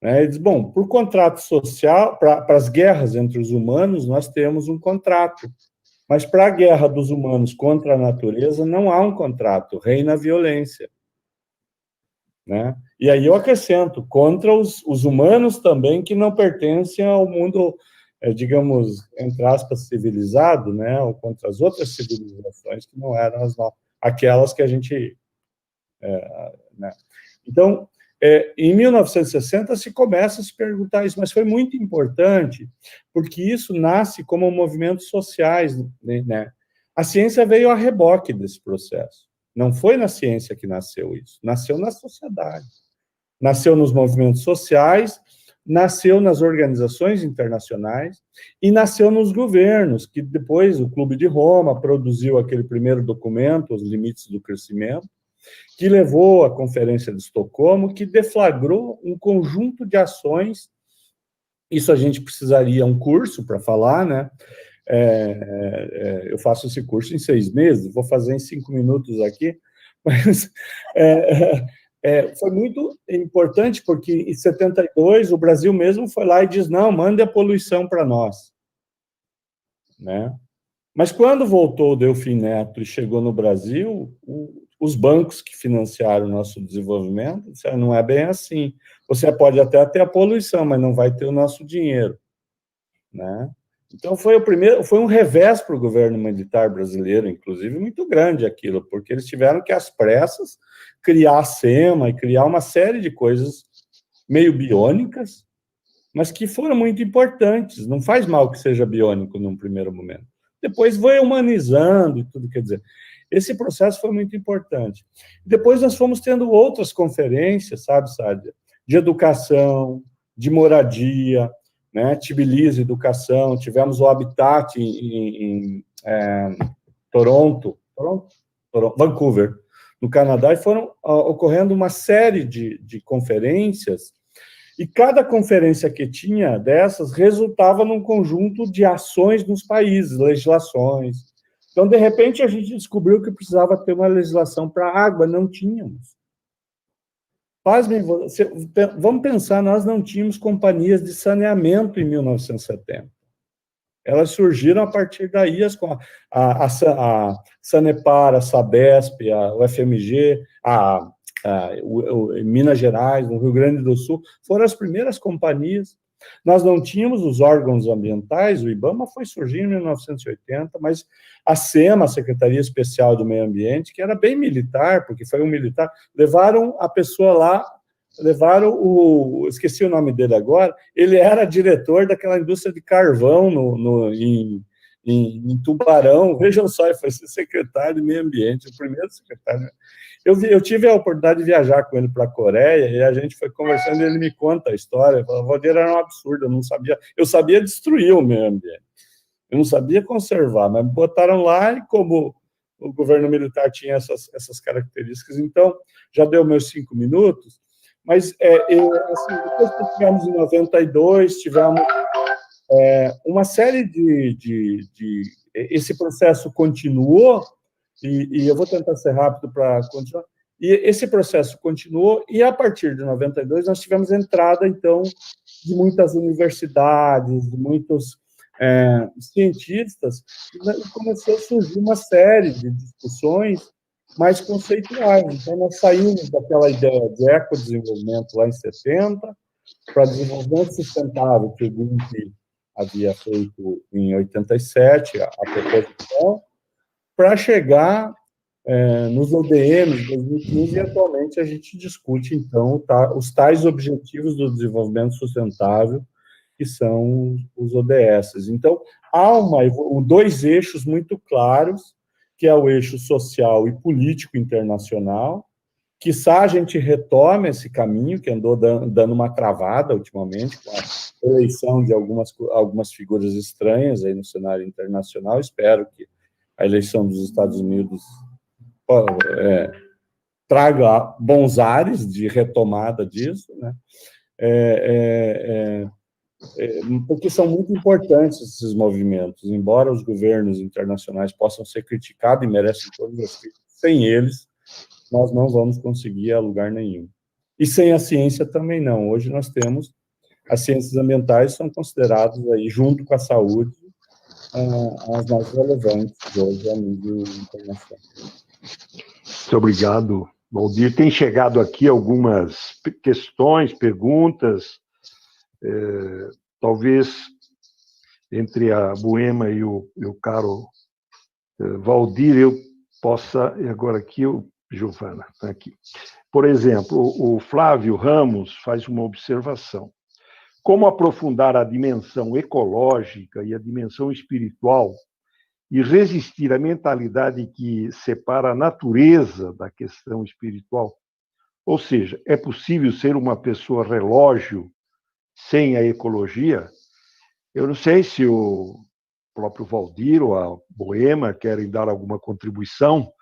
Ele diz, bom, por contrato social, para as guerras entre os humanos, nós temos um contrato. Mas para a guerra dos humanos contra a natureza, não há um contrato, reina a violência. Né? E aí eu acrescento, contra os humanos também, que não pertencem ao mundo, digamos, entre aspas, civilizado, né? Ou contra as outras civilizações que não eram aquelas que a gente... né? Então, Em 1960 se começa a se perguntar isso, mas foi muito importante, porque isso nasce como movimentos sociais, né? A ciência veio a reboque desse processo. Não foi na ciência que nasceu isso, nasceu na sociedade. Nasceu nos movimentos sociais, nasceu nas organizações internacionais e nasceu nos governos, que depois o Clube de Roma produziu aquele primeiro documento, Os Limites do Crescimento, que levou à Conferência de Estocolmo, que deflagrou um conjunto de ações. Isso a gente precisaria um curso para falar, né? Eu faço esse curso em 6 meses, vou fazer em 5 minutos aqui, mas foi muito importante, porque em 72 o Brasil mesmo foi lá e diz, não, mande a poluição para nós, né? Mas quando voltou o Delfim Neto e chegou no Brasil, os bancos que financiaram o nosso desenvolvimento disseram, não é bem assim. Você pode até ter a poluição, mas não vai ter o nosso dinheiro, né? Então foi um revés para o governo militar brasileiro, inclusive, muito grande aquilo, porque eles tiveram que, às pressas, criar a SEMA e criar uma série de coisas meio biônicas, mas que foram muito importantes. Não faz mal que seja biônico num primeiro momento. Depois foi humanizando e tudo, quer dizer, esse processo foi muito importante. Depois nós fomos tendo outras conferências, sabe, Sádia, de educação, de moradia, né, Tbilisi, educação, tivemos o Habitat em Vancouver, no Canadá, e foram ocorrendo uma série de conferências, e cada conferência que tinha dessas resultava num conjunto de ações nos países, legislações. Então, de repente, a gente descobriu que precisava ter uma legislação para a água, não tínhamos. Vamos pensar, nós não tínhamos companhias de saneamento em 1970. Elas surgiram a partir daí, a Sanepar, a Sabesp, o FMG, Minas Gerais, no Rio Grande do Sul, foram as primeiras companhias. Nós não tínhamos os órgãos ambientais, o IBAMA foi surgir em 1980, mas a SEMA, a Secretaria Especial do Meio Ambiente, que era bem militar, porque foi um militar, levaram a pessoa lá, esqueci o nome dele agora, ele era diretor daquela indústria de carvão em Tubarão, vejam só, ele foi secretário de Meio Ambiente, o primeiro secretário. Eu tive a oportunidade de viajar com ele para a Coreia, e a gente foi conversando, e ele me conta a história, a Valdeira era um absurdo, eu sabia destruir o meio ambiente, eu não sabia conservar, mas me botaram lá, e como o governo militar tinha essas características, então, já deu meus 5 minutos, mas depois que tivemos em 92, tivemos uma série esse processo continuou, e eu vou tentar ser rápido para continuar, e esse processo continuou, e a partir de 92 nós tivemos entrada, então, de muitas universidades, de muitos cientistas, e começou a surgir uma série de discussões mais conceituais. Então, nós saímos daquela ideia de ecodesenvolvimento lá em 70, para desenvolvimento sustentável, que o GUMP havia feito em 87, a proposição, para chegar nos ODMs de 2015, e atualmente a gente discute, então, os tais objetivos do desenvolvimento sustentável, que são os ODS. Então, há 2 eixos muito claros, que é o eixo social e político internacional, quiçá a gente retome esse caminho, que andou dando uma travada ultimamente, com a eleição de algumas figuras estranhas aí no cenário internacional. Espero que a eleição dos Estados Unidos traga bons ares de retomada disso, né? Porque são muito importantes esses movimentos, embora os governos internacionais possam ser criticados e merecem todas as críticas, sem eles, nós não vamos conseguir ir a lugar nenhum. E sem a ciência também não. Hoje nós temos, as ciências ambientais são consideradas, aí, junto com a saúde, as mais relevantes hoje a nível internacional. Muito obrigado, Valdir. Tem chegado aqui algumas questões, perguntas, talvez entre a Buema e o caro Valdir, eu possa, agora aqui, eu Giovana, está aqui. Por exemplo, o Flávio Ramos faz uma observação. Como aprofundar a dimensão ecológica e a dimensão espiritual e resistir à mentalidade que separa a natureza da questão espiritual? Ou seja, é possível ser uma pessoa relógio sem a ecologia? Eu não sei se o próprio Valdir ou a Moema querem dar alguma contribuição,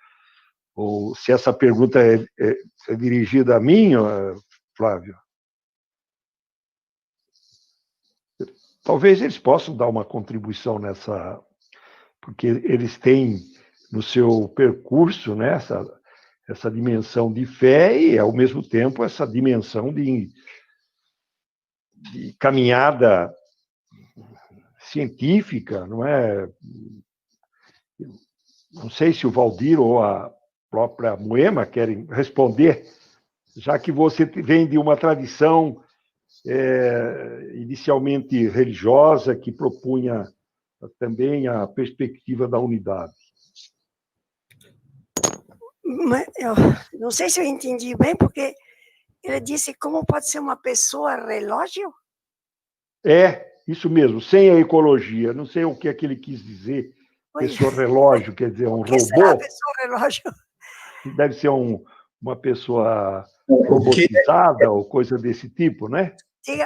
ou se essa pergunta é dirigida a mim, Flávio. Talvez eles possam dar uma contribuição nessa, porque eles têm no seu percurso, né, essa dimensão de fé e, ao mesmo tempo, essa dimensão de caminhada científica, não é? Não sei se o Valdir ou a própria Moema querem responder, já que você vem de uma tradição inicialmente religiosa, que propunha também a perspectiva da unidade. Eu não sei se eu entendi bem, porque ele disse como pode ser uma pessoa relógio? Isso mesmo, sem a ecologia. Não sei o que é que ele quis dizer. Pessoa relógio, quer dizer, um robô? Será pessoa relógio? Deve ser uma pessoa robotizada ou coisa desse tipo, né?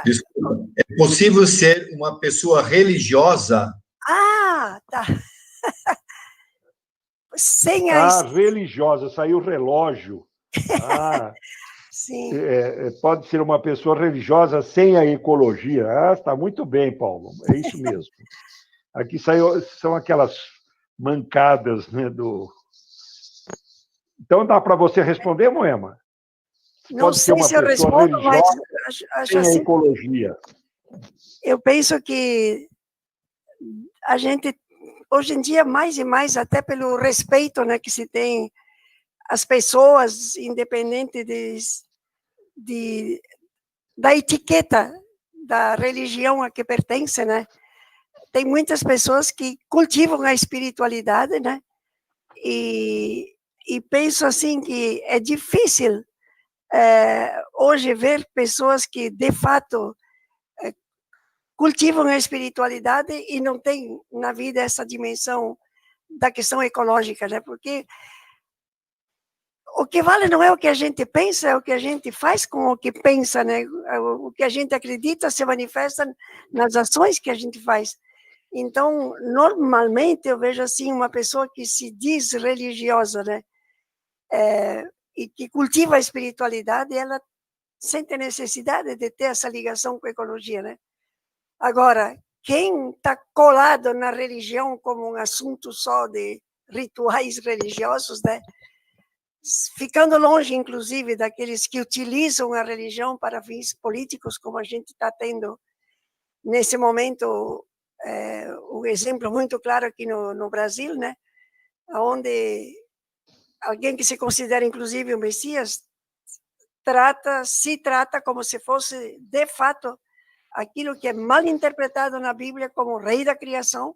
Desculpa. É possível ser uma pessoa religiosa? Ah, tá. Sem a... religiosa, saiu relógio. Sim. Pode ser uma pessoa religiosa sem a ecologia. Está muito bem, Paulo. É isso mesmo. Aqui são aquelas mancadas, né, do... Então, dá para você responder, Moema? Não sei se eu respondo, mas acho assim, sem a ecologia. Eu penso que a gente, hoje em dia, mais e mais, até pelo respeito, né, que se tem às pessoas, independente da etiqueta da religião a que pertence, né? Tem muitas pessoas que cultivam a espiritualidade, né? E penso assim que é difícil hoje ver pessoas que, de fato, cultivam a espiritualidade e não têm na vida essa dimensão da questão ecológica, né? Porque o que vale não é o que a gente pensa, é o que a gente faz com o que pensa, né? O que a gente acredita se manifesta nas ações que a gente faz. Então, normalmente, eu vejo assim uma pessoa que se diz religiosa, né? E que cultiva a espiritualidade, ela sente a necessidade de ter essa ligação com a ecologia, né? Agora, quem está colado na religião como um assunto só de rituais religiosos, né? Ficando longe, inclusive, daqueles que utilizam a religião para fins políticos, como a gente está tendo nesse momento, um exemplo muito claro aqui no Brasil, né? Onde alguém que se considera, inclusive, o Messias, se trata como se fosse, de fato, aquilo que é mal interpretado na Bíblia como rei da criação,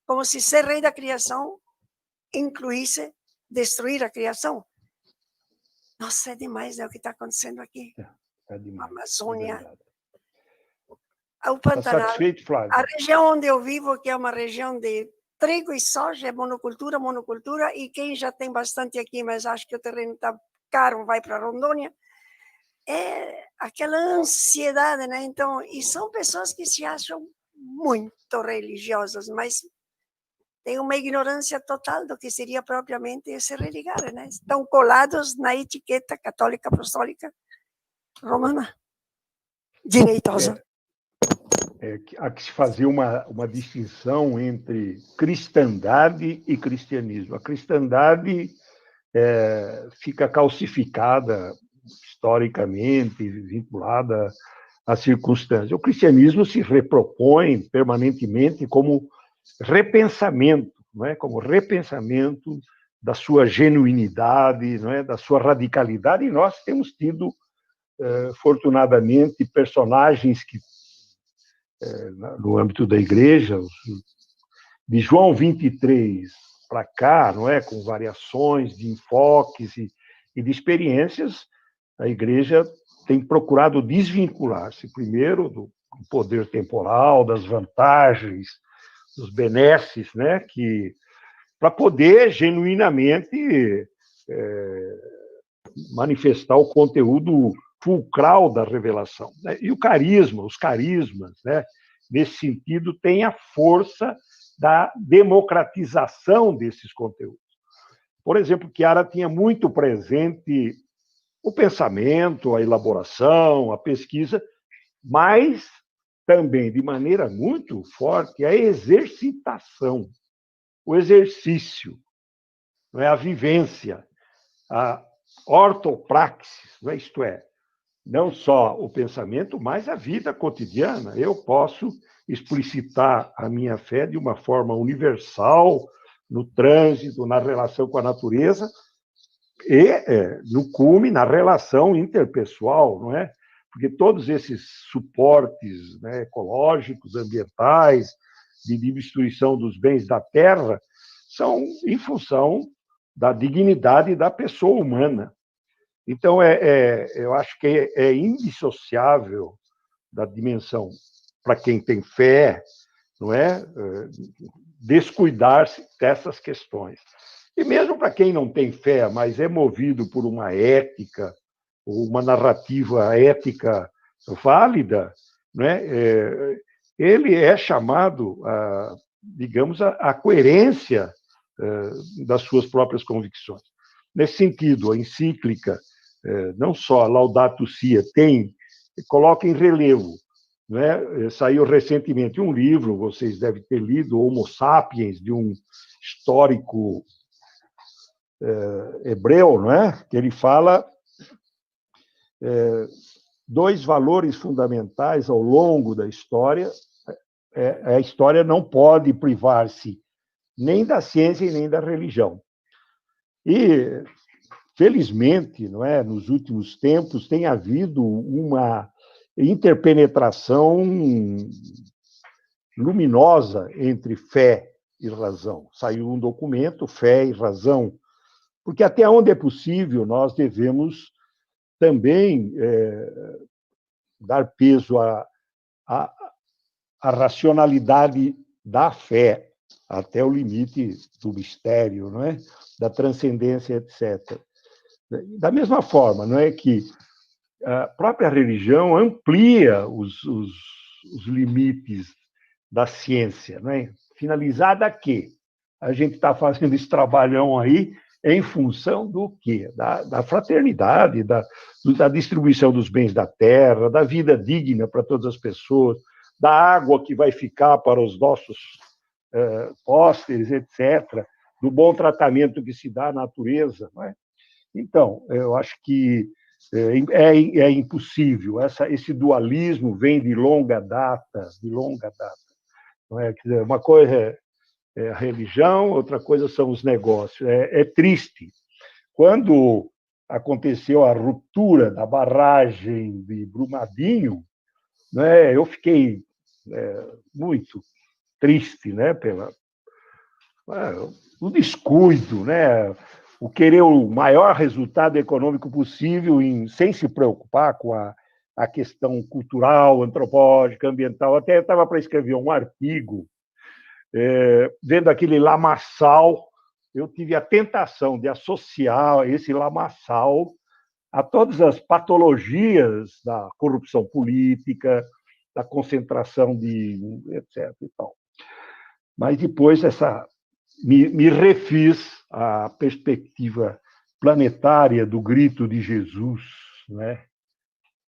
como se ser rei da criação incluísse destruir a criação. Nossa, é demais, né, o que está acontecendo aqui. É demais. A Amazônia, o Está Pantanal. satisfeito, Flávio? A região onde eu vivo, que é uma região de trigo e soja, é monocultura, e quem já tem bastante aqui, mas acho que o terreno está caro, vai para Rondônia, é aquela ansiedade, né? Então, e são pessoas que se acham muito religiosas, mas tem uma ignorância total do que seria propriamente se religar, né? Estão colados na etiqueta católica, apostólica, romana, direitosa. Há que se fazer uma distinção entre cristandade e cristianismo. A cristandade fica calcificada historicamente, vinculada às circunstâncias. O cristianismo se repropõe permanentemente como repensamento, não é? Como repensamento da sua genuinidade, não é? Da sua radicalidade, e nós temos tido, fortunadamente, personagens que, no âmbito da igreja, de João 23 para cá, não é? Com variações de enfoques e de experiências, a Igreja tem procurado desvincular-se, primeiro, do poder temporal, das vantagens, dos benesses, né, para poder genuinamente manifestar o conteúdo fulcral da revelação, né? E o carisma, os carismas, né, nesse sentido, tem a força da democratização desses conteúdos. Por exemplo, Chiara tinha muito presente o pensamento, a elaboração, a pesquisa, mas também, de maneira muito forte, a exercitação, o exercício, não é? A vivência, a ortopraxis, não é? Isto é, não só o pensamento, mas a vida cotidiana. Eu posso explicitar a minha fé de uma forma universal, no trânsito, na relação com a natureza, e, no cume, na relação interpessoal, não é? Porque todos esses suportes, né, ecológicos, ambientais, de destruição dos bens da terra, são em função da dignidade da pessoa humana. Então, eu acho que é indissociável da dimensão, para quem tem fé, não é? Descuidar-se dessas questões. E mesmo para quem não tem fé, mas é movido por uma ética, ou uma narrativa ética válida, não é? Ele é chamado, digamos, a coerência das suas próprias convicções. Nesse sentido, a encíclica, não só Laudato Si, coloca em relevo, não é? Saiu recentemente um livro, vocês devem ter lido, Homo Sapiens, de um histórico hebreu, não é? Que ele fala dois valores fundamentais ao longo da história. A história não pode privar-se nem da ciência e nem da religião. E, felizmente, não é, nos últimos tempos, tem havido uma interpenetração luminosa entre fé e razão. Saiu um documento, Fé e Razão, porque até onde é possível nós devemos também dar peso à racionalidade da fé, até o limite do mistério, não é? Da transcendência, etc. Da mesma forma, não é que a própria religião amplia os limites da ciência, não é? Finalizada que a gente está fazendo esse trabalhão aí em função do quê? Da fraternidade, da distribuição dos bens da terra, da vida digna para todas as pessoas, da água que vai ficar para os nossos hóspedes, etc., do bom tratamento que se dá à natureza, não é? Então, eu acho que é impossível. Esse dualismo vem de longa data, não é? Quer dizer, uma coisa é a religião, outra coisa são os negócios. É triste. Quando aconteceu a ruptura da barragem de Brumadinho, né, eu fiquei muito triste, né, pelo descuido, né, o querer o maior resultado econômico possível sem se preocupar com a questão cultural, antropológica, ambiental. Até eu estava para escrever um artigo, vendo aquele lamaçal, eu tive a tentação de associar esse lamaçal a todas as patologias da corrupção política, da concentração de etc. E tal. Mas depois me refiz à perspectiva planetária do grito de Jesus, né?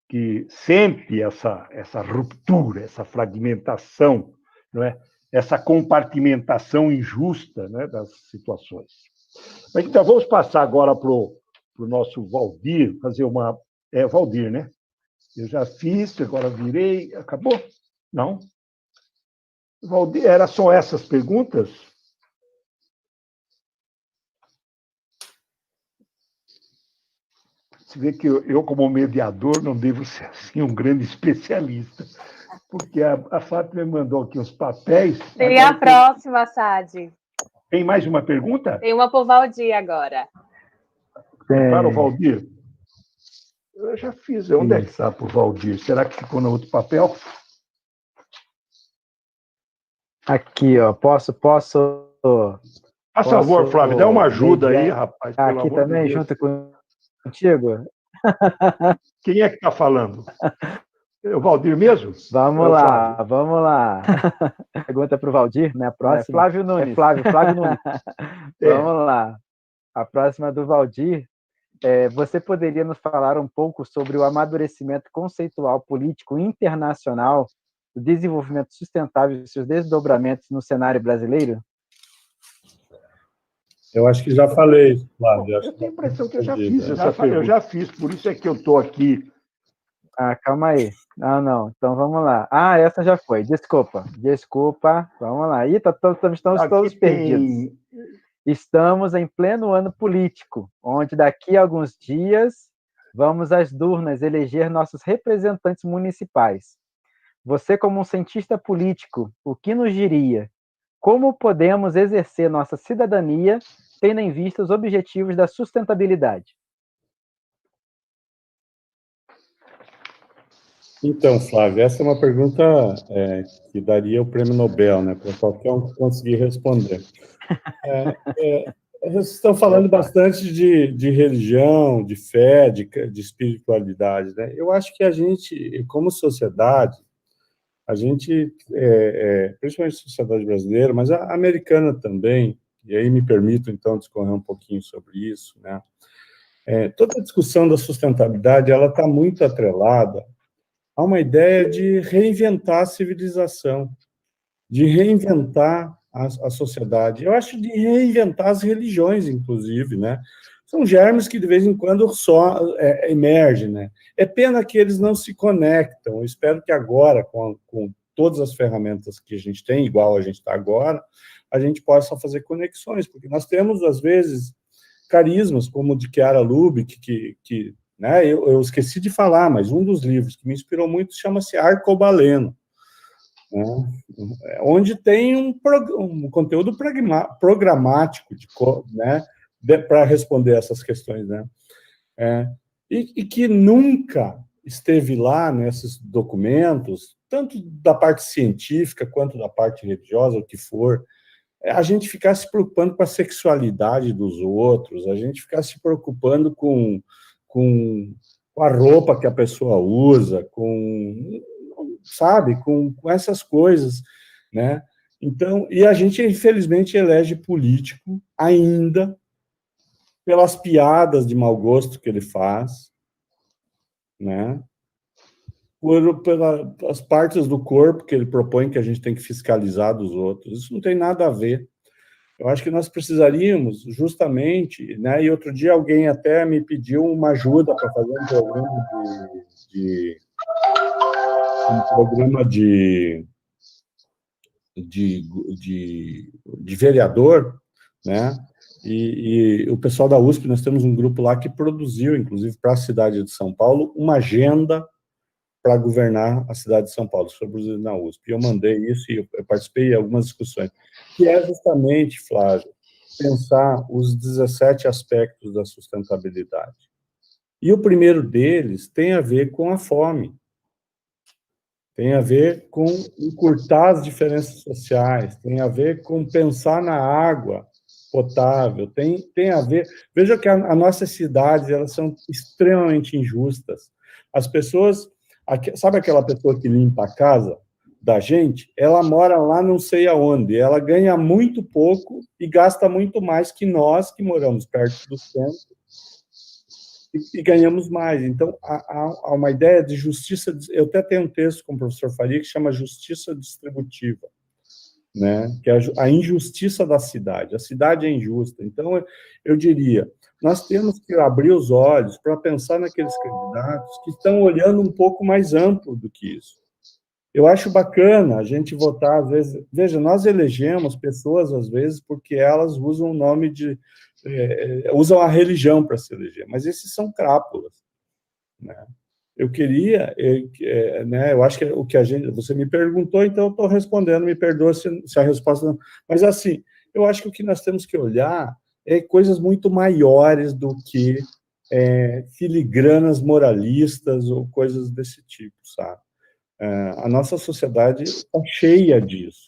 Que sente essa ruptura, essa fragmentação, não é? Essa compartimentação injusta, né, das situações. Mas, então, vamos passar agora para o nosso Valdir, fazer uma... Valdir, né? Eu já fiz, agora virei... Acabou? Não? Valdir, eram só essas perguntas? Você vê que eu, como mediador, não devo ser assim, um grande especialista, porque a Fátima me mandou aqui uns papéis. Tem a próxima, Sade. Tem mais uma pergunta? Tem uma para o Valdir agora. Para o Valdir? Eu já fiz. Onde é que está para o Valdir? Será que ficou no outro papel? Aqui, ó. Posso. Por favor, Flávio, dá uma ajuda aí, rapaz. Aqui também, junto contigo. Quem é que está falando? É o Valdir mesmo? Vamos lá. Pergunta para o Valdir, né? A próxima. Flávio Nunes. Flávio Nunes. Vamos lá. A próxima é do Valdir. Você poderia nos falar um pouco sobre o amadurecimento conceitual político internacional do desenvolvimento sustentável e seus desdobramentos no cenário brasileiro? Eu acho que já falei, Flávio. Eu tenho a impressão que eu já fiz essa pergunta. Eu já fiz, por isso é que eu estou aqui. Calma aí. Não. Então, vamos lá. Essa já foi. Desculpa. Vamos lá. Estamos todos perdidos. Estamos em pleno ano político, onde daqui a alguns dias vamos às urnas eleger nossos representantes municipais. Você, como um cientista político, o que nos diria? Como podemos exercer nossa cidadania tendo em vista os objetivos da sustentabilidade? Então, Flávio, essa é uma pergunta que daria o prêmio Nobel, né, para qualquer um conseguir responder. Vocês estão falando bastante de religião, de fé, de espiritualidade, né? Eu acho que a gente, como sociedade, principalmente a sociedade brasileira, mas a americana também, e aí me permito, então, discorrer um pouquinho sobre isso, né? Toda a discussão da sustentabilidade, ela está muito atrelada a uma ideia de reinventar a civilização, de reinventar a sociedade. Eu acho de reinventar as religiões, inclusive, né? São germes que, de vez em quando, só emergem, né? É pena que eles não se conectam. Eu espero que agora, com todas as ferramentas que a gente tem, igual a gente está agora, a gente possa fazer conexões, porque nós temos, às vezes, carismas, como o de Chiara Lubich, que né, eu esqueci de falar, mas um dos livros que me inspirou muito chama-se Arcobaleno, né, onde tem um conteúdo programático né, para responder essas questões, né, e que nunca esteve lá nesses documentos, tanto da parte científica quanto da parte religiosa, o que for, a gente ficar se preocupando com a sexualidade dos outros, a gente ficar se preocupando com a roupa que a pessoa usa, sabe, com essas coisas, né? Então, e a gente, infelizmente, elege político ainda pelas piadas de mau gosto que ele faz, né? Pelas partes do corpo que ele propõe que a gente tem que fiscalizar dos outros. Isso não tem nada a ver. Eu acho que nós precisaríamos, justamente, né, e outro dia alguém até me pediu uma ajuda para fazer um programa de vereador, né, e o pessoal da USP, nós temos um grupo lá que produziu, inclusive para a cidade de São Paulo, uma agenda para governar a cidade de São Paulo, sobre na USP. E eu mandei isso e eu participei de algumas discussões, que é justamente, Flávio, pensar os 17 aspectos da sustentabilidade. E o primeiro deles tem a ver com a fome, tem a ver com encurtar as diferenças sociais, tem a ver com pensar na água potável, tem a ver... Veja que as nossas cidades, elas são extremamente injustas. As pessoas... Sabe aquela pessoa que limpa a casa da gente? Ela mora lá não sei aonde, ela ganha muito pouco e gasta muito mais que nós, que moramos perto do centro, e ganhamos mais. Então, há uma ideia de justiça... Eu até tenho um texto com o professor Faria que chama Justiça Distributiva, né? Que é a injustiça da cidade. A cidade é injusta. Então, eu diria... Nós temos que abrir os olhos para pensar naqueles candidatos que estão olhando um pouco mais amplo do que isso. Eu acho bacana a gente votar, às vezes... Veja, nós elegemos pessoas, às vezes, porque elas usam o nome de... usam a religião para se eleger, mas esses são crápulas, né? Eu queria... né, eu acho que o que a gente... Você me perguntou, então eu estou respondendo, me perdoa se a resposta não... Mas, assim, eu acho que o que nós temos que olhar coisas muito maiores do que filigranas moralistas ou coisas desse tipo, sabe? A nossa sociedade está cheia disso,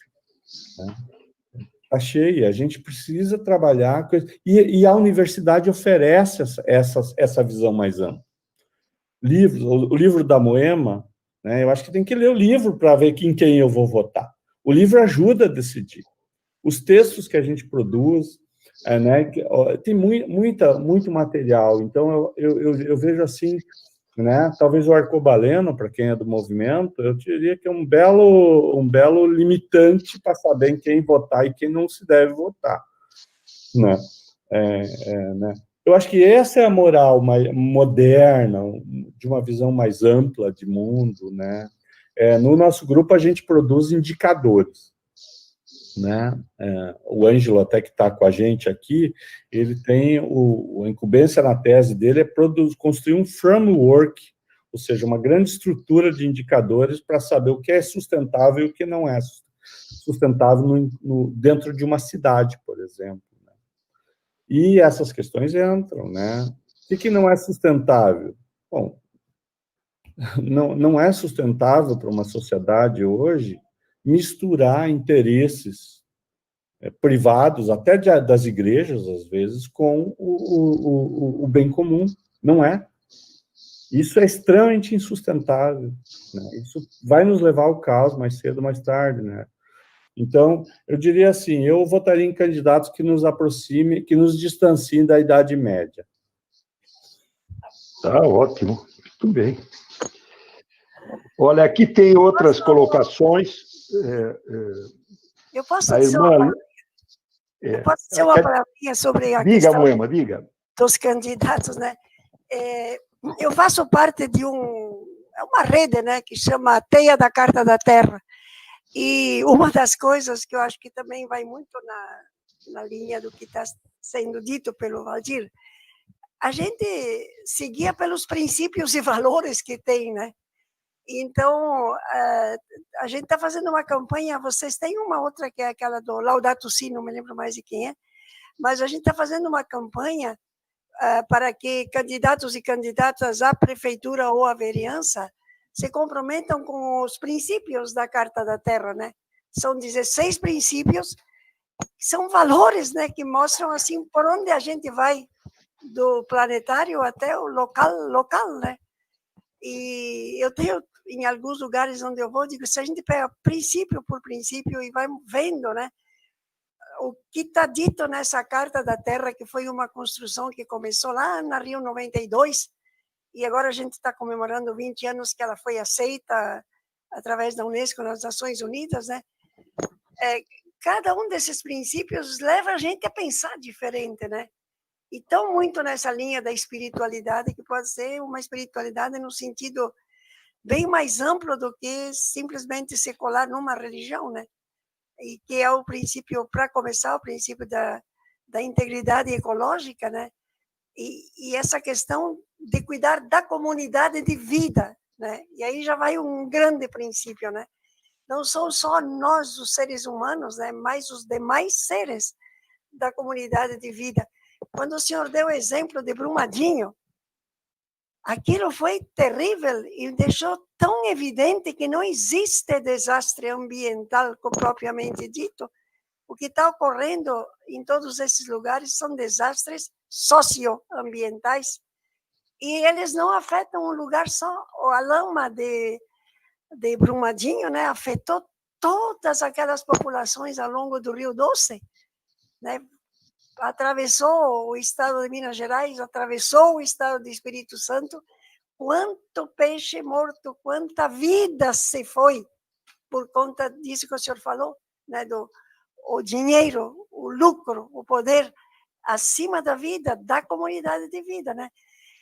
né? Está cheia, a gente precisa trabalhar, e a universidade oferece essa visão mais ampla. O livro da Moema, né, eu acho que tem que ler o livro para ver em quem eu vou votar. O livro ajuda a decidir. Os textos que a gente produz, né, tem muito material, então eu vejo assim, né, talvez o arcobaleno, para quem é do movimento, eu diria que é um belo limitante para saber em quem votar e quem não se deve votar, né? Né? Eu acho que essa é a moral mais moderna, de uma visão mais ampla de mundo, né? No nosso grupo, a gente produz indicadores, né? O Ângelo, até que está com a gente aqui, ele tem a incumbência na tese dele construir um framework, ou seja, uma grande estrutura de indicadores para saber o que é sustentável e o que não é sustentável dentro de uma cidade, por exemplo. Né? E essas questões entram, né? O que não é sustentável? Bom, não é sustentável para uma sociedade hoje misturar interesses privados, até das igrejas, às vezes, com o bem comum. Não é. Isso é extremamente insustentável. Né? Isso vai nos levar ao caos mais cedo ou mais tarde. Né? Então, eu diria assim, eu votaria em candidatos que nos aproximem, que nos distanciem da Idade Média. Tá ótimo. Muito bem. Olha, aqui tem outras colocações. Eu posso dizer uma palavrinha sobre a diga, questão Moema, diga. Dos candidatos, né? Eu faço parte de uma rede, né, que chama Teia da Carta da Terra. E uma das coisas que eu acho que também vai muito na linha do que está sendo dito pelo Valdir, a gente seguia pelos princípios e valores que tem, né? Então, a gente está fazendo uma campanha, vocês têm uma outra que é aquela do Laudato Si, não me lembro mais de quem é, mas a gente está fazendo uma campanha para que candidatos e candidatas à prefeitura ou à vereança se comprometam com os princípios da Carta da Terra, né? São 16 princípios, são valores, né, que mostram assim por onde a gente vai, do planetário até o local, né? E eu tenho, em alguns lugares onde eu vou, digo, se a gente pega princípio por princípio e vai vendo, né, o que está dito nessa Carta da Terra, que foi uma construção que começou lá na Rio 92, e agora a gente está comemorando 20 anos que ela foi aceita através da Unesco nas Nações Unidas, né? Cada um desses princípios leva a gente a pensar diferente, né? E estão muito nessa linha da espiritualidade, que pode ser uma espiritualidade no sentido bem mais amplo do que simplesmente se colar numa religião, né? E que é o princípio, para começar, o princípio da integridade ecológica, né? E essa questão de cuidar da comunidade de vida, né? E aí já vai um grande princípio, né? Não são só nós, os seres humanos, né? Mas os demais seres da comunidade de vida. Quando o senhor deu o exemplo de Brumadinho, aquilo foi terrível e deixou tão evidente que não existe desastre ambiental propriamente dito. O que está ocorrendo em todos esses lugares são desastres socioambientais e eles não afetam um lugar só. A lama de Brumadinho, né, afetou todas aquelas populações ao longo do Rio Doce, né? Atravessou o estado de Minas Gerais, atravessou o estado de Espírito Santo. Quanto peixe morto, quanta vida se foi por conta disso que o senhor falou, né? O dinheiro, o lucro, o poder acima da vida, da comunidade de vida, né?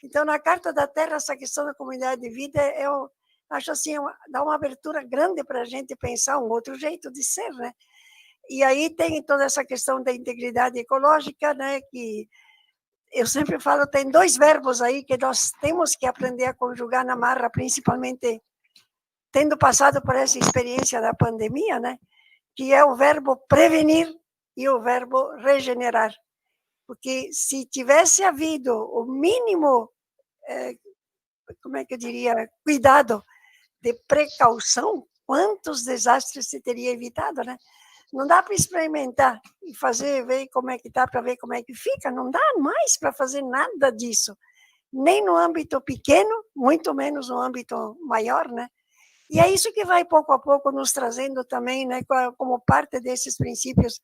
Então, na Carta da Terra, essa questão da comunidade de vida, eu acho assim, dá uma abertura grande para a gente pensar um outro jeito de ser, né? E aí tem toda essa questão da integridade ecológica, né? Que eu sempre falo, tem dois verbos aí que nós temos que aprender a conjugar na marra, principalmente tendo passado por essa experiência da pandemia, né? Que é o verbo prevenir e o verbo regenerar. porque se tivesse havido o mínimo, como é que eu diria, cuidado de precaução, quantos desastres se teria evitado, né? Não dá para experimentar e fazer, ver como é que está, para ver como é que fica. Não dá mais para fazer nada disso. Nem no âmbito pequeno, muito menos no âmbito maior, né? E é isso que vai, pouco a pouco, nos trazendo também, né, como parte desses princípios,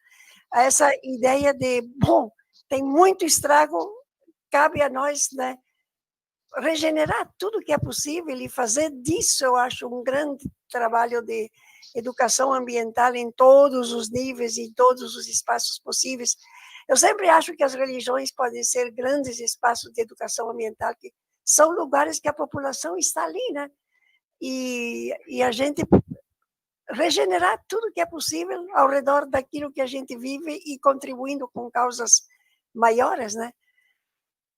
essa ideia de, bom, tem muito estrago, cabe a nós, né, regenerar tudo que é possível e fazer disso, eu acho, um grande trabalho de educação ambiental em todos os níveis e em todos os espaços possíveis. Eu sempre acho que as religiões podem ser grandes espaços de educação ambiental, que são lugares que a população está ali, né? E a gente regenerar tudo que é possível ao redor daquilo que a gente vive e contribuindo com causas maiores, né?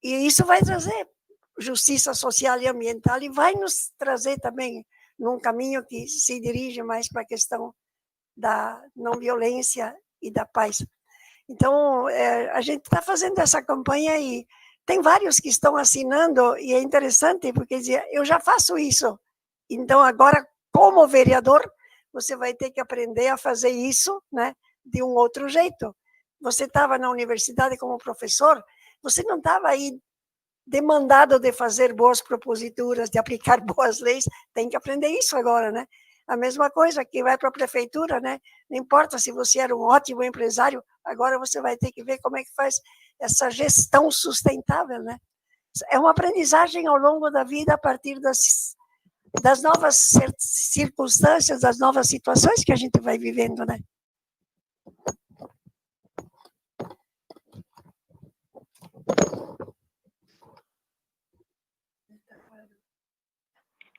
E isso vai trazer justiça social e ambiental e vai nos trazer também num caminho que se dirige mais para a questão da não violência e da paz. Então, a gente está fazendo essa campanha e tem vários que estão assinando, e é interessante, porque dizia, eu já faço isso. Então, agora, como vereador, você vai ter que aprender a fazer isso, né, de um outro jeito. Você estava na universidade como professor, você não estava aí demandado de fazer boas proposituras, de aplicar boas leis, tem que aprender isso agora, né? A mesma coisa que vai para a prefeitura, né? Não importa se você era um ótimo empresário, agora você vai ter que ver como é que faz essa gestão sustentável, né? É uma aprendizagem ao longo da vida a partir das novas circunstâncias, das novas situações que a gente vai vivendo, né?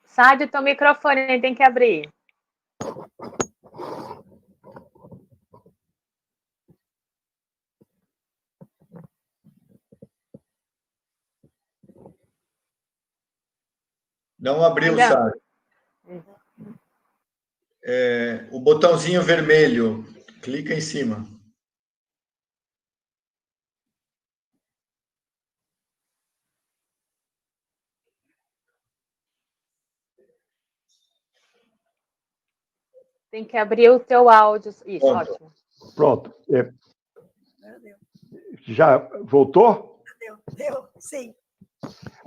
Sádio, teu microfone tem que abrir. Não abriu, Sádio. O botãozinho vermelho, clica em cima. Tem que abrir o teu áudio. Isso, Pronto. ótimo. Pronto. Já voltou? Deu, sim.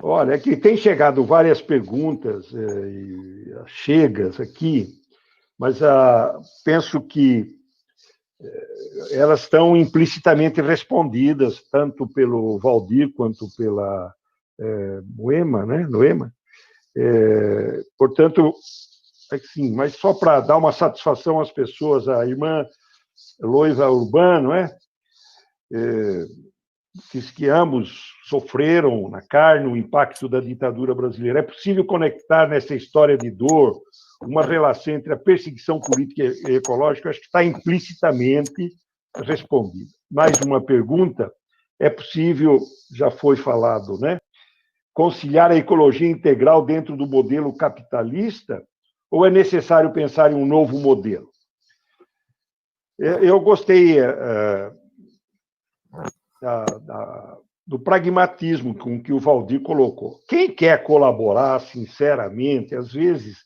Olha, aqui tem chegado várias perguntas e chegas aqui, mas penso que elas estão implicitamente respondidas, tanto pelo Valdir quanto pela Noema, né? Noema. Portanto, sim, mas só para dar uma satisfação às pessoas, a irmã Loisa Urbano, diz que ambos sofreram na carne o impacto da ditadura brasileira. É possível conectar nessa história de dor uma relação entre a perseguição política e ecológica? Acho que está implicitamente respondida. Mais uma pergunta: é possível, já foi falado, né, conciliar a ecologia integral dentro do modelo capitalista, ou é necessário pensar em um novo modelo? Eu gostei do pragmatismo com que o Valdir colocou. Quem quer colaborar, sinceramente, às vezes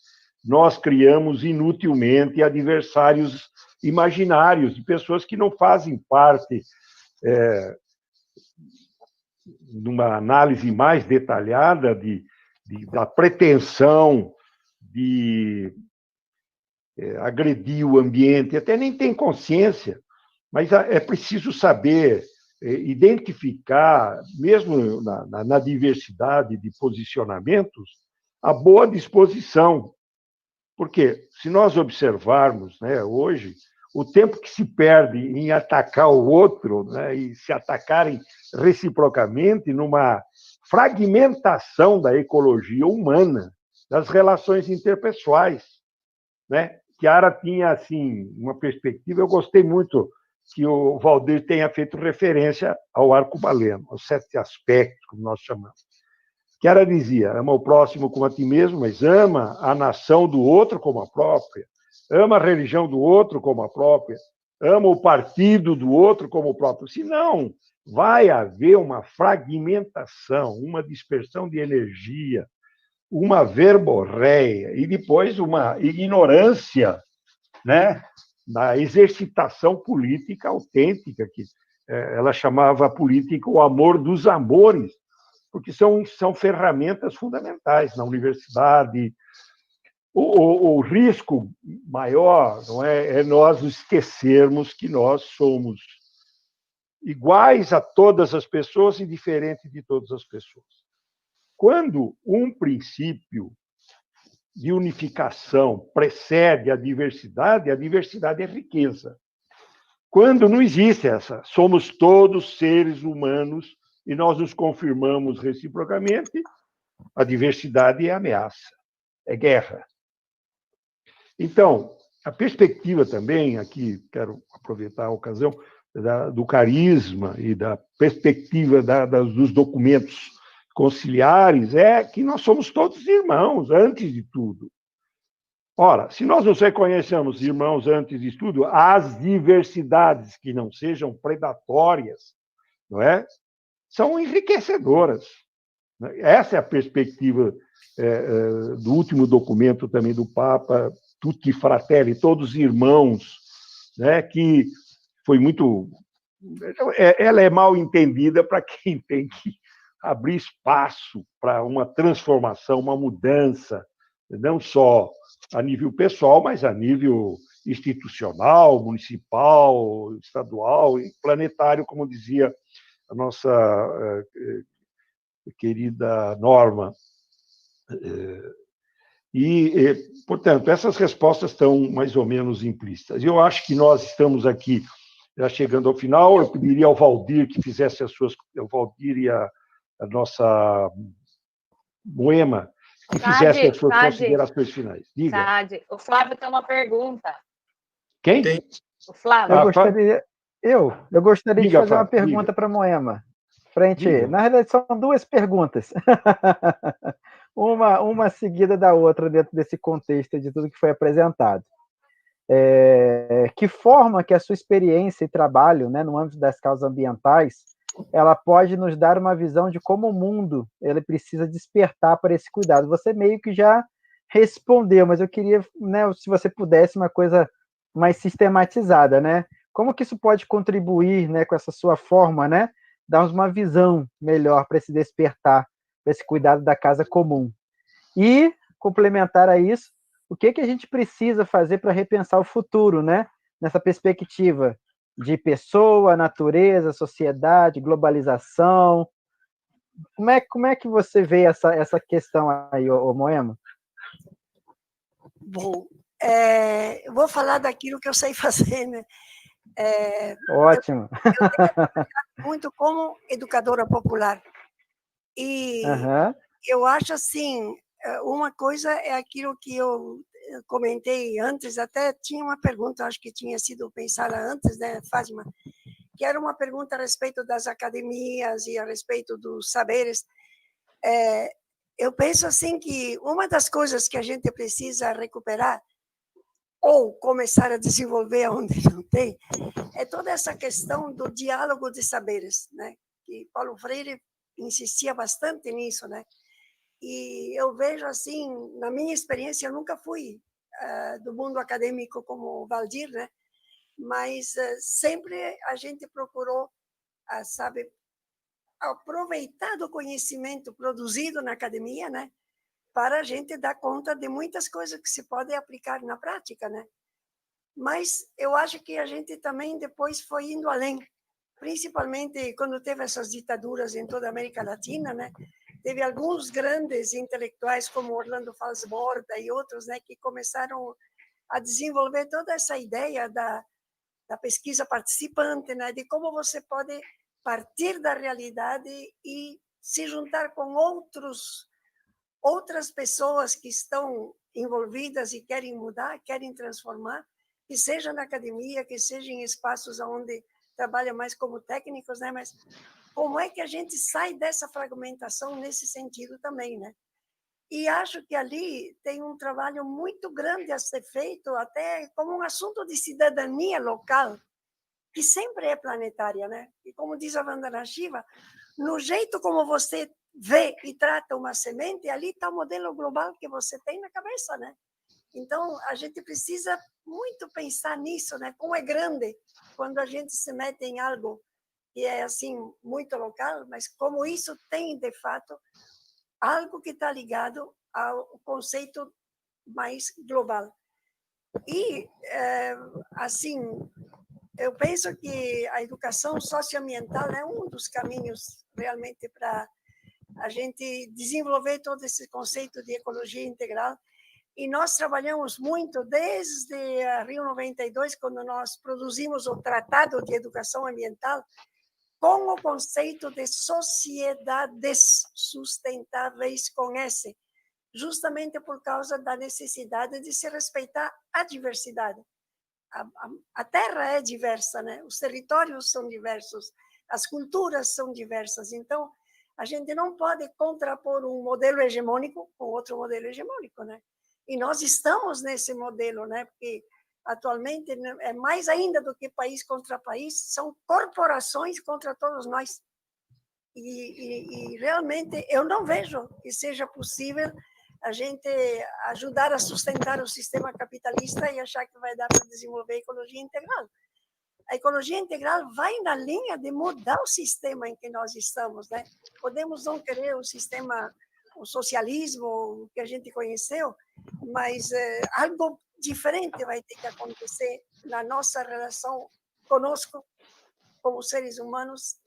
nós criamos inutilmente adversários imaginários de pessoas que não fazem parte numa análise mais detalhada da pretensão de agredir o ambiente, até nem tem consciência, mas é preciso saber identificar, mesmo na diversidade de posicionamentos, a boa disposição. Porque, se nós observarmos, né, hoje, o tempo que se perde em atacar o outro, né, e se atacarem reciprocamente numa fragmentação da ecologia humana, das relações interpessoais, né? Chiara tinha, assim, uma perspectiva, eu gostei muito que o Valdir tenha feito referência ao arcobaleno, aos 7 aspectos, como nós chamamos. Chiara dizia, ama o próximo como a ti mesmo, mas ama a nação do outro como a própria, ama a religião do outro como a própria, ama o partido do outro como o próprio. Senão, vai haver uma fragmentação, uma dispersão de energia, uma verborreia e depois uma ignorância, né, da exercitação política autêntica, que ela chamava a política o amor dos amores, porque são ferramentas fundamentais na universidade. O risco maior não é nós esquecermos que nós somos iguais a todas as pessoas e diferentes de todas as pessoas. Quando um princípio de unificação precede a diversidade é riqueza. Quando não existe essa, somos todos seres humanos e nós nos confirmamos reciprocamente, a diversidade é ameaça, é guerra. Então, a perspectiva também, aqui quero aproveitar a ocasião, do carisma e da perspectiva dos documentos conciliares, é que nós somos todos irmãos, antes de tudo. Ora, se nós nos reconhecemos irmãos antes de tudo, as diversidades que não sejam predatórias, não é? São enriquecedoras. Essa é a perspectiva do último documento também do Papa, Tutti Fratelli, todos irmãos, né? Que foi muito... Ela é mal entendida para quem tem que abrir espaço para uma transformação, uma mudança, não só a nível pessoal, mas a nível institucional, municipal, estadual e planetário, como dizia a nossa querida Norma. Portanto, essas respostas estão mais ou menos implícitas. Eu acho que nós estamos aqui já chegando ao final. Eu pediria ao Valdir que fizesse o Valdir e a nossa Moema, que fizesse as suas considerações finais. Diga. O Flávio tem uma pergunta. Quem? O Flávio. Eu gostaria Diga, de fazer uma Flávio, pergunta para a Moema. Diga. Na realidade, são duas perguntas. uma seguida da outra dentro desse contexto de tudo que foi apresentado. Que forma que a sua experiência e trabalho, né, no âmbito das causas ambientais, ela pode nos dar uma visão de como o mundo ele precisa despertar para esse cuidado? Você meio que já respondeu, mas eu queria, né, se você pudesse, uma coisa mais sistematizada, né? Como que isso pode contribuir, né, com essa sua forma, né, dar uma visão melhor para esse despertar, para esse cuidado da casa comum? E, complementar a isso, o que a gente precisa fazer para repensar o futuro, né? Nessa perspectiva de pessoa, natureza, sociedade, globalização. Como é que você vê essa questão aí, Moema? Bom, eu vou falar daquilo que eu sei fazer, né? Ótimo. Eu tenho trabalhado muito como educadora popular. E eu acho assim, uma coisa é aquilo que eu comentei antes, até tinha uma pergunta, acho que tinha sido pensada antes, né, Fátima, que era uma pergunta a respeito das academias e a respeito dos saberes. Eu penso assim que uma das coisas que a gente precisa recuperar ou começar a desenvolver onde não tem, é toda essa questão do diálogo de saberes, né? Que Paulo Freire insistia bastante nisso, né? E eu vejo assim, na minha experiência, eu nunca fui do mundo acadêmico como o Valdir, né? Mas sempre a gente procurou, sabe, aproveitar do conhecimento produzido na academia, né? Para a gente dar conta de muitas coisas que se podem aplicar na prática, né? Mas eu acho que a gente também depois foi indo além, principalmente quando teve essas ditaduras em toda a América Latina, né? Teve alguns grandes intelectuais como Orlando Fals Borda e outros, né, que começaram a desenvolver toda essa ideia da pesquisa participante, né, de como você pode partir da realidade e se juntar com outras pessoas que estão envolvidas e querem mudar, querem transformar, que seja na academia, que seja em espaços onde trabalham mais como técnicos, né? Mas como é que a gente sai dessa fragmentação nesse sentido também, né? E acho que ali tem um trabalho muito grande a ser feito, até como um assunto de cidadania local, que sempre é planetária, né? E como diz a Vandana Shiva, no jeito como você vê e trata uma semente, ali está o modelo global que você tem na cabeça, né? Então, a gente precisa muito pensar nisso, né? Como é grande quando a gente se mete em algo que é, assim, muito local, mas como isso tem, de fato, algo que está ligado ao conceito mais global. E, assim, eu penso que a educação socioambiental é um dos caminhos realmente para a gente desenvolver todo esse conceito de ecologia integral. E nós trabalhamos muito desde a Rio 92, quando nós produzimos o Tratado de Educação Ambiental, com o conceito de sociedades sustentáveis com S, justamente por causa da necessidade de se respeitar a diversidade. A Terra é diversa, né? Os territórios são diversos, as culturas são diversas. Então, a gente não pode contrapor um modelo hegemônico com outro modelo hegemônico, né? E nós estamos nesse modelo, né? Porque atualmente é mais ainda do que país contra país, são corporações contra todos nós. E realmente eu não vejo que seja possível a gente ajudar a sustentar o sistema capitalista e achar que vai dar para desenvolver a ecologia integral. A ecologia integral vai na linha de mudar o sistema em que nós estamos, né? Podemos não querer o sistema, o socialismo, o que a gente conheceu, mas algo diferente vai ter que acontecer na nossa relação conosco, como seres humanos,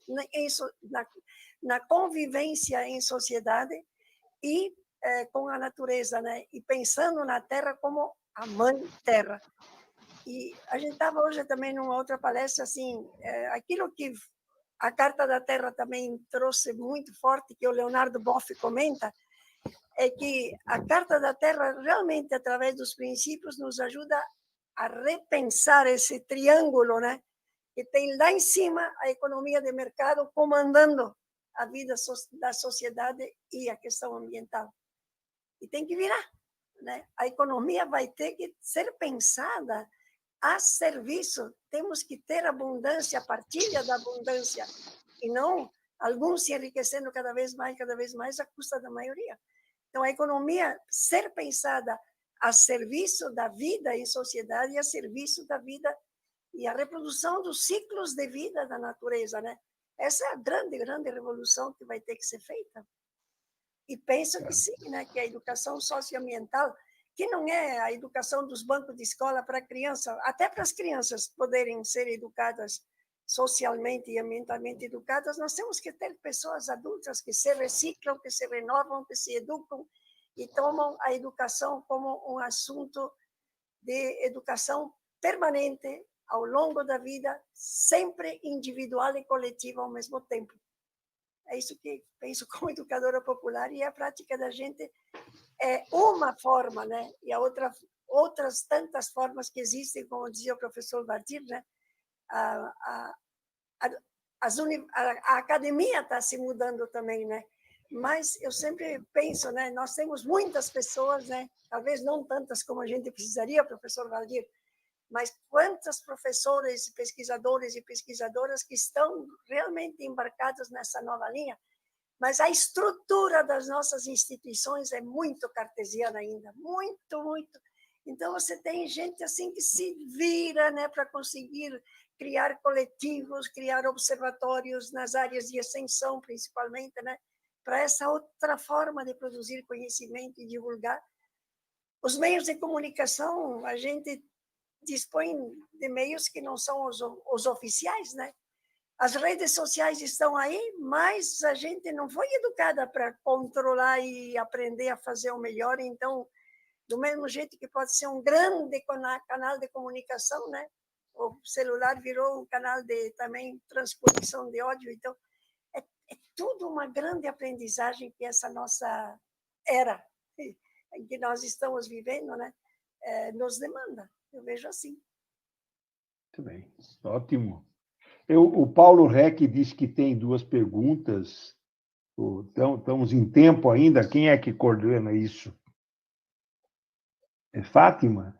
na convivência em sociedade e com a natureza, né? E pensando na Terra como a mãe Terra. E a gente estava hoje também numa outra palestra, assim, aquilo que a Carta da Terra também trouxe muito forte, que o Leonardo Boff comenta, é que a Carta da Terra realmente, através dos princípios, nos ajuda a repensar esse triângulo, né? Que tem lá em cima a economia de mercado comandando a vida da sociedade e a questão ambiental. E tem que virar, né? A economia vai ter que ser pensada a serviço. Temos que ter abundância, partilha da abundância, e não alguns se enriquecendo cada vez mais, à custa da maioria. Então, a economia ser pensada a serviço da vida em sociedade e a serviço da vida e a reprodução dos ciclos de vida da natureza, né? Essa é a grande, grande revolução que vai ter que ser feita. E penso que sim, né? Que a educação socioambiental, que não é a educação dos bancos de escola para criança, até para as crianças poderem ser educadas socialmente e ambientalmente educadas, nós temos que ter pessoas adultas que se reciclam, que se renovam, que se educam e tomam a educação como um assunto de educação permanente ao longo da vida, sempre individual e coletiva ao mesmo tempo. É isso que penso como educadora popular, e a prática da gente é uma forma, né? E a outras tantas formas que existem, como dizia o professor Vardir, né? A academia está se mudando também, né? Mas eu sempre penso, né? Nós temos muitas pessoas, né? Talvez não tantas como a gente precisaria, professor Valdir, mas quantos professores, pesquisadores e pesquisadoras que estão realmente embarcados nessa nova linha, mas a estrutura das nossas instituições é muito cartesiana ainda, muito, muito. Então, você tem gente assim que se vira, né, para conseguir criar coletivos, criar observatórios nas áreas de extensão, principalmente, né, para essa outra forma de produzir conhecimento e divulgar. Os meios de comunicação, a gente dispõe de meios que não são os oficiais, né? As redes sociais estão aí, mas a gente não foi educada para controlar e aprender a fazer o melhor. Então, do mesmo jeito que pode ser um grande canal de comunicação, né? O celular virou um canal de também transposição de ódio. Então, é tudo uma grande aprendizagem que essa nossa era em que nós estamos vivendo, né? Nos demanda. Eu vejo assim. Muito bem, ótimo. O Paulo Reck diz que tem 2 perguntas. Então, estamos em tempo ainda. Quem é que coordena isso? É Fátima?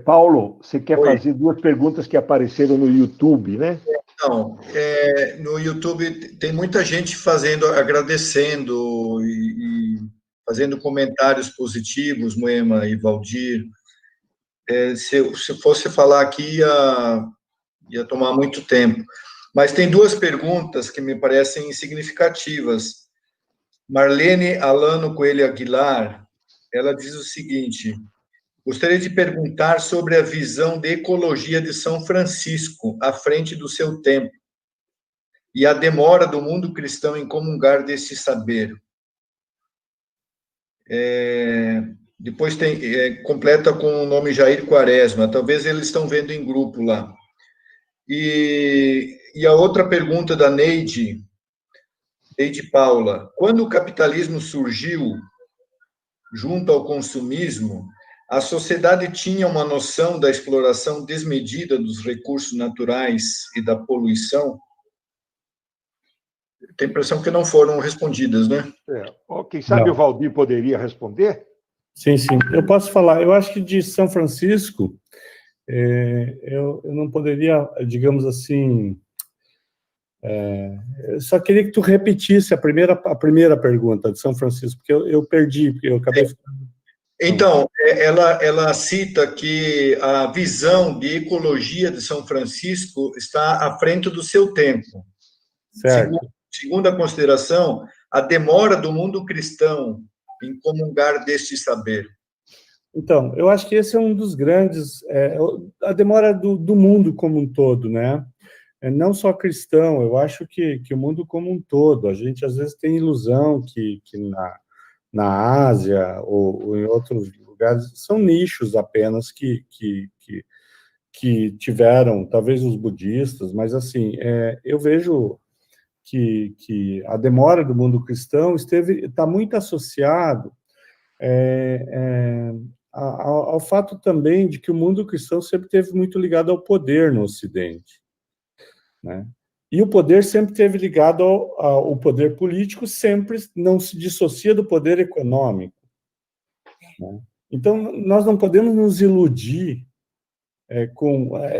Paulo, você quer Oi. fazer duas perguntas que apareceram no YouTube, né? Então, no YouTube tem muita gente agradecendo e fazendo comentários positivos, Moema e Valdir. Se fosse falar aqui, ia tomar muito tempo. Mas tem duas perguntas que me parecem significativas. Marlene Alano Coelho Aguilar, ela diz o seguinte: gostaria de perguntar sobre a visão de ecologia de São Francisco à frente do seu tempo e a demora do mundo cristão em comungar desse saber. Depois completa com o nome Jair Quaresma, talvez eles estão vendo em grupo lá. E a outra pergunta da Neide Paula: quando o capitalismo surgiu junto ao consumismo, a sociedade tinha uma noção da exploração desmedida dos recursos naturais e da poluição? Tem a impressão que não foram respondidas, né? Quem sabe Não. o Valdir poderia responder? Sim, sim. Eu posso falar. Eu acho que de São Francisco, eu não poderia, digamos assim... eu só queria que tu repetisse a primeira pergunta de São Francisco, porque eu perdi, porque eu acabei... Então, ela cita que a visão de ecologia de São Francisco está à frente do seu tempo. Certo. Segundo a consideração, a demora do mundo cristão em comungar deste saber. Então, eu acho que esse é um dos grandes... a demora do mundo como um todo, né? Não só cristão, eu acho que o mundo como um todo. A gente, às vezes, tem ilusão que na Ásia ou em outros lugares, são nichos apenas que tiveram, talvez os budistas, mas, assim, eu vejo que a demora do mundo cristão está muito associado ao fato também de que o mundo cristão sempre esteve muito ligado ao poder no Ocidente, né? E o poder sempre esteve ligado ao poder político, sempre não se dissocia do poder econômico, né? Então, nós não podemos nos iludir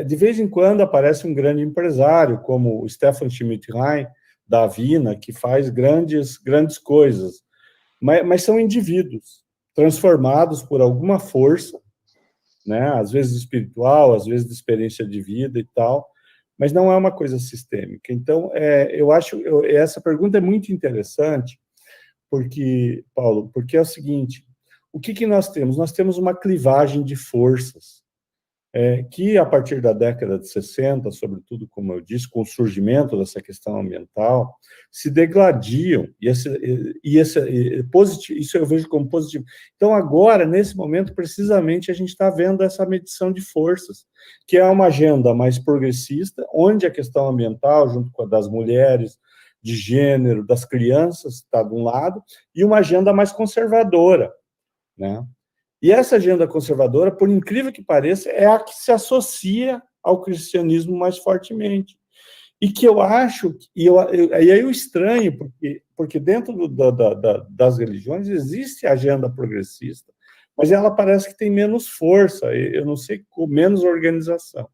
de vez em quando aparece um grande empresário, como o Stefan Schmidt-Hein, da Avina, que faz grandes coisas, mas são indivíduos transformados por alguma força, né? Às vezes espiritual, às vezes de experiência de vida e tal, mas não é uma coisa sistêmica. Então, eu acho essa pergunta é muito interessante, Paulo, porque é o seguinte: o que nós temos? Nós temos uma clivagem de forças, que, a partir da década de 60, sobretudo, como eu disse, com o surgimento dessa questão ambiental, se degladiam, isso eu vejo como positivo. Então, agora, nesse momento, precisamente, a gente está vendo essa medição de forças, que é uma agenda mais progressista, onde a questão ambiental, junto com a das mulheres, de gênero, das crianças, está de um lado, e uma agenda mais conservadora, né? E essa agenda conservadora, por incrível que pareça, é a que se associa ao cristianismo mais fortemente. E que eu acho, e aí eu estranho, porque dentro das religiões existe a agenda progressista, mas ela parece que tem menos força, eu não sei, com menos organização,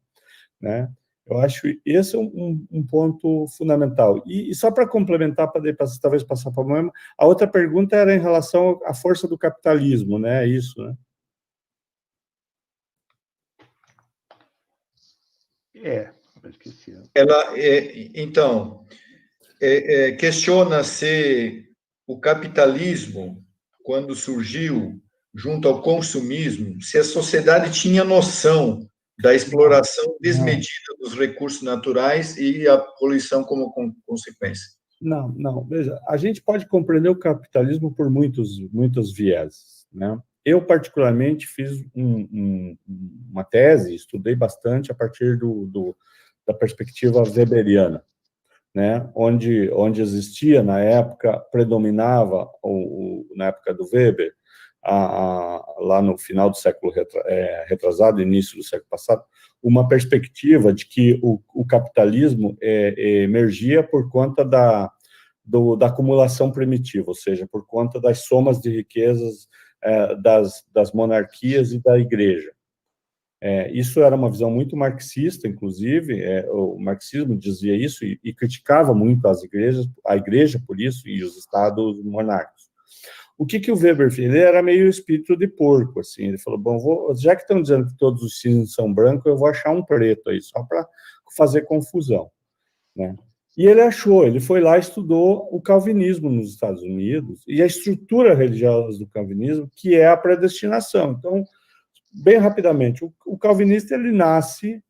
né? Eu acho esse é um ponto fundamental. E só para complementar, para talvez passar para a Moema, a outra pergunta era em relação à força do capitalismo, né? Isso, né? Esqueci. Então, questiona se o capitalismo, quando surgiu junto ao consumismo, se a sociedade tinha noção da exploração desmedida dos recursos naturais e a poluição como consequência. Não. Veja, a gente pode compreender o capitalismo por muitos vieses, né? Eu, particularmente, fiz uma tese, estudei bastante a partir da perspectiva weberiana, né? Onde existia, na época, predominava, na época do Weber, lá no final do século retrasado, início do século passado, uma perspectiva de que o capitalismo emergia por conta da acumulação primitiva, ou seja, por conta das somas de riquezas das monarquias e da igreja, Isso era uma visão muito marxista, inclusive, o marxismo dizia isso e criticava muito a igreja por isso e os estados monárquicos. O que o Weber fez? Ele era meio espírito de porco, assim, ele falou, bom, já que estão dizendo que todos os cisnes são brancos, eu vou achar um preto aí, só para fazer confusão, né? E ele achou, ele foi lá e estudou o calvinismo nos Estados Unidos e a estrutura religiosa do calvinismo, que é a predestinação. Então, bem rapidamente, o calvinista, ele nasce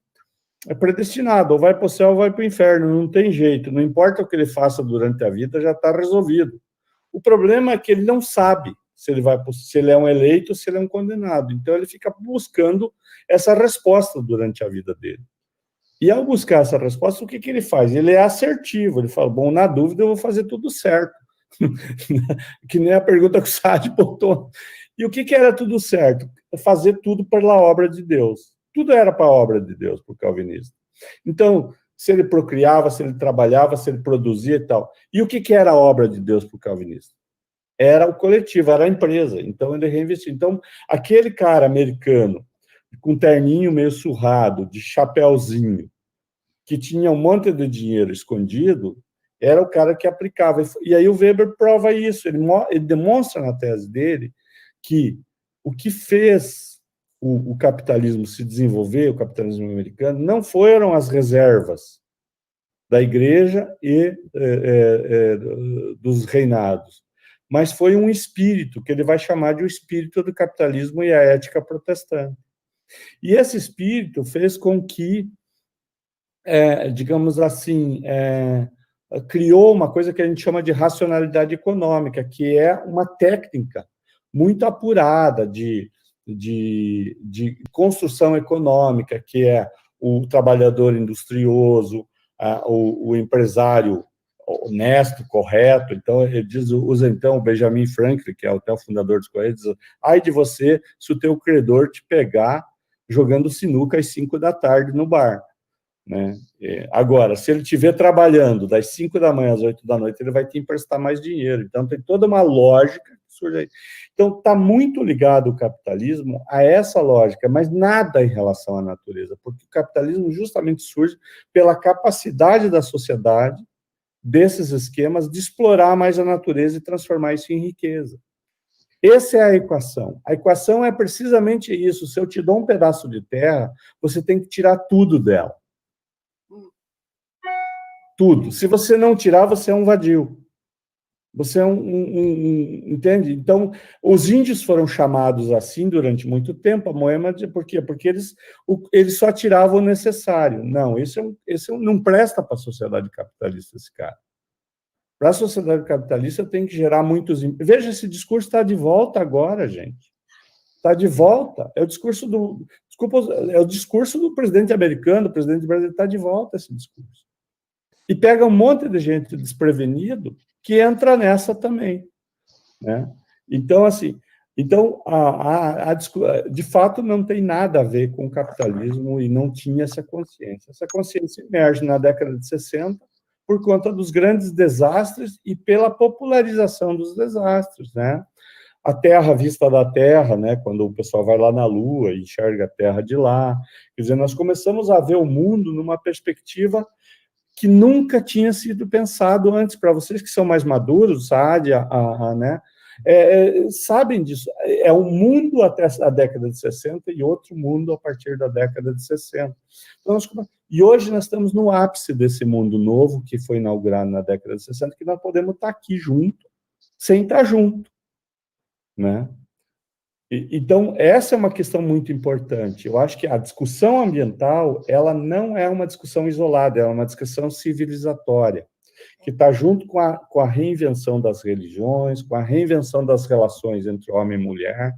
predestinado, ou vai para o céu ou vai para o inferno, não tem jeito, não importa o que ele faça durante a vida, já está resolvido. O problema é que ele não sabe se ele é um eleito ou se ele é um condenado, então ele fica buscando essa resposta durante a vida dele. E ao buscar essa resposta, o que ele faz? Ele é assertivo, ele fala, bom, na dúvida eu vou fazer tudo certo. Que nem a pergunta que o Saad botou. E o que era tudo certo? Fazer tudo pela obra de Deus. Tudo era para a obra de Deus, para o calvinista. Então, se ele procriava, se ele trabalhava, se ele produzia e tal. E o que era a obra de Deus para o calvinista? Era o coletivo, era a empresa. Então, ele reinvestia. Então, aquele cara americano, com terninho meio surrado, de chapéuzinho, que tinha um monte de dinheiro escondido, era o cara que aplicava. E aí o Weber prova isso, ele demonstra na tese dele que o que fez o capitalismo se desenvolver, o capitalismo americano, não foram as reservas da igreja e dos reinados, mas foi um espírito, que ele vai chamar de o espírito do capitalismo e a ética protestante. E esse espírito fez com que, digamos assim, criou uma coisa que a gente chama de racionalidade econômica, que é uma técnica muito apurada de construção econômica, que é o trabalhador industrioso, o empresário honesto, correto. Então, ele usa então o Benjamin Franklin, que é até o fundador dos Correios, diz, ai de você se o teu credor te pegar jogando sinuca às 5 da tarde no bar. Né? Agora, se ele estiver trabalhando das 5 da manhã às 8 da noite, ele vai te emprestar mais dinheiro. Então, tem toda uma lógica que surge aí. Então, está muito ligado o capitalismo a essa lógica, mas nada em relação à natureza, porque o capitalismo justamente surge pela capacidade da sociedade, desses esquemas, de explorar mais a natureza e transformar isso em riqueza. Essa é a equação. A equação é precisamente isso. Se eu te dou um pedaço de terra, você tem que tirar tudo dela. Tudo. Se você não tirar, você é um vadio. Você é entende? Então, os índios foram chamados assim durante muito tempo, a Moema, por quê? Porque eles só tiravam o necessário. Não, esse não presta para a sociedade capitalista, esse cara. Para a sociedade capitalista tem que gerar muitos... Veja, esse discurso está de volta agora, gente. Está de volta. É o discurso do... Desculpa, é o discurso do presidente americano, do presidente brasileiro, está de volta esse discurso. E pega um monte de gente desprevenido que entra nessa também, né? Então, assim, de fato, não tem nada a ver com o capitalismo e não tinha essa consciência. Essa consciência emerge na década de 60 por conta dos grandes desastres e pela popularização dos desastres, né? A Terra vista da Terra, né? Quando o pessoal vai lá na Lua e enxerga a Terra de lá. Quer dizer, nós começamos a ver o mundo numa perspectiva que nunca tinha sido pensado antes. Para vocês que são mais maduros, Saad, né, sabem disso. É um mundo até a década de 60 e outro mundo a partir da década de 60. Então, e hoje nós estamos no ápice desse mundo novo que foi inaugurado na década de 60, que nós podemos estar aqui junto, sem estar junto, né? Então, essa é uma questão muito importante. Eu acho que a discussão ambiental, ela não é uma discussão isolada, é uma discussão civilizatória, que está junto com a reinvenção das religiões, com a reinvenção das relações entre homem e mulher,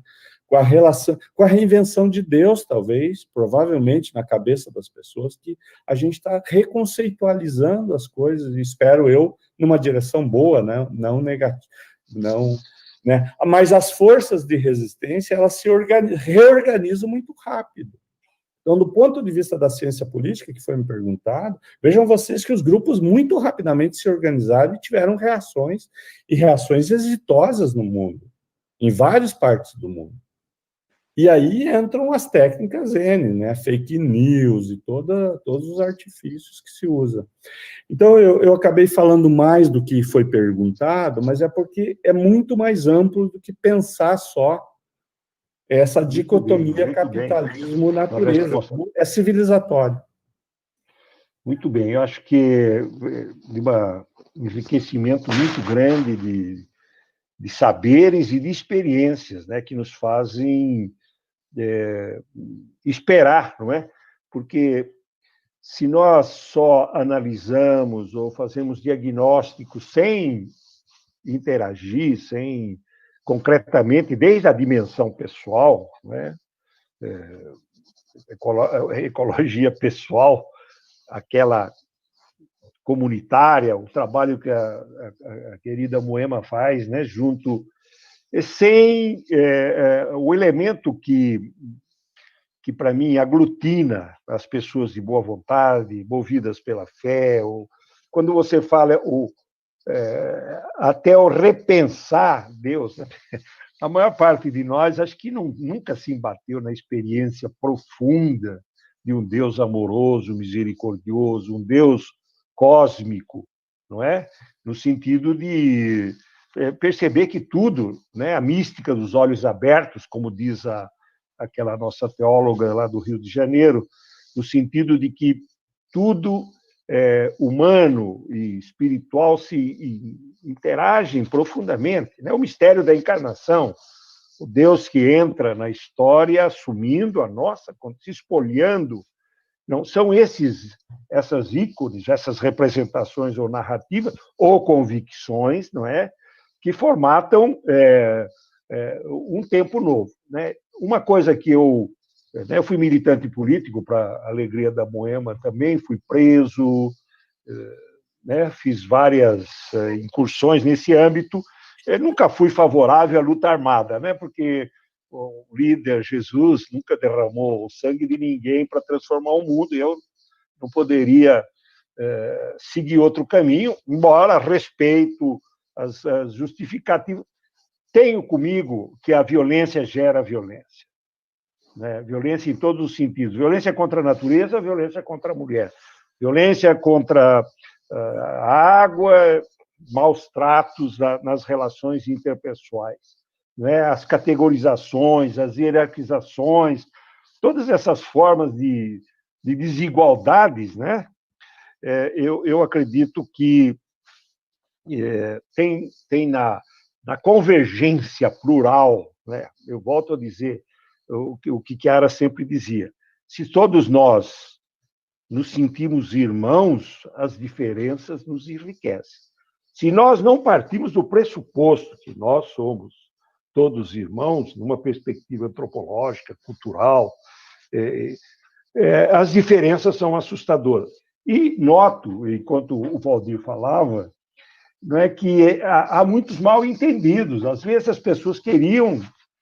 com a reinvenção de Deus, talvez, provavelmente na cabeça das pessoas, que a gente está reconceitualizando as coisas, e espero eu, numa direção boa, né? Não negativa, não... Né? Mas as forças de resistência, elas se reorganizam muito rápido. Então, do ponto de vista da ciência política, que foi me perguntado, vejam vocês que os grupos muito rapidamente se organizaram e tiveram reações, e reações exitosas no mundo, em várias partes do mundo. E aí entram as técnicas N, né? Fake news e todos os artifícios que se usa. Então, eu acabei falando mais do que foi perguntado, mas é porque é muito mais amplo do que pensar só essa dicotomia capitalismo-natureza. É civilizatório. Muito bem, eu acho que de um enriquecimento muito grande de saberes e de experiências, né, que nos fazem esperar, não é? Porque se nós só analisamos ou fazemos diagnósticos sem interagir, sem concretamente, desde a dimensão pessoal, né? Ecologia pessoal, aquela comunitária, o trabalho que a querida Moema faz, né, junto, sem o elemento que para mim aglutina as pessoas de boa vontade, movidas pela fé, ou quando você fala até o repensar Deus, né? A maior parte de nós acho que nunca se embateu na experiência profunda de um Deus amoroso, misericordioso, um Deus cósmico, não é? No sentido de perceber que tudo, né, a mística dos olhos abertos, como diz aquela nossa teóloga lá do Rio de Janeiro, no sentido de que tudo humano e espiritual se interagem profundamente, né? O mistério da encarnação, o Deus que entra na história assumindo a nossa, se espolhando. Não são essas ícones, essas representações ou narrativas ou convicções, não é, que formatam um tempo novo, né? Uma coisa que eu fui militante político, para a alegria da Moema também, fui preso, né, fiz várias incursões nesse âmbito. Eu nunca fui favorável à luta armada, né, porque o líder Jesus nunca derramou o sangue de ninguém para transformar o mundo, e eu não poderia seguir outro caminho, embora respeito as justificativas. Tenho comigo que a violência gera violência, né? Violência em todos os sentidos. Violência contra a natureza, violência contra a mulher. Violência contra a água, maus tratos nas relações interpessoais, né? As categorizações, as hierarquizações, todas essas formas de desigualdades, né? Eu acredito que tem na convergência plural, né? Eu volto a dizer o que Chiara sempre dizia: se todos nós nos sentimos irmãos, as diferenças nos enriquecem. Se nós não partimos do pressuposto que nós somos todos irmãos, numa perspectiva antropológica, cultural, as diferenças são assustadoras. E noto, enquanto o Valdir falava, não é que há muitos mal entendidos. Às vezes as pessoas queriam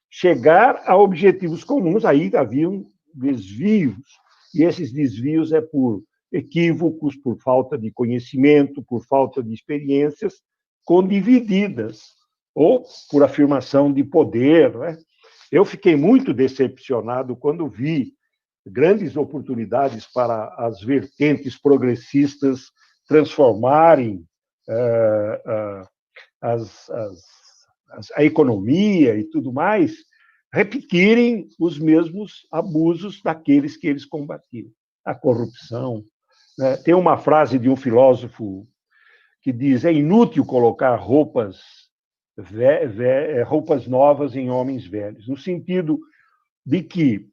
chegar a objetivos comuns, aí haviam desvios, e esses desvios é por equívocos, por falta de conhecimento, por falta de experiências condivididas, ou por afirmação de poder, né? Eu fiquei muito decepcionado quando vi grandes oportunidades para as vertentes progressistas transformarem a economia e tudo mais, repetirem os mesmos abusos daqueles que eles combatiam. A corrupção. Né? Tem uma frase de um filósofo que diz: é inútil colocar roupas novas em homens velhos, no sentido de que,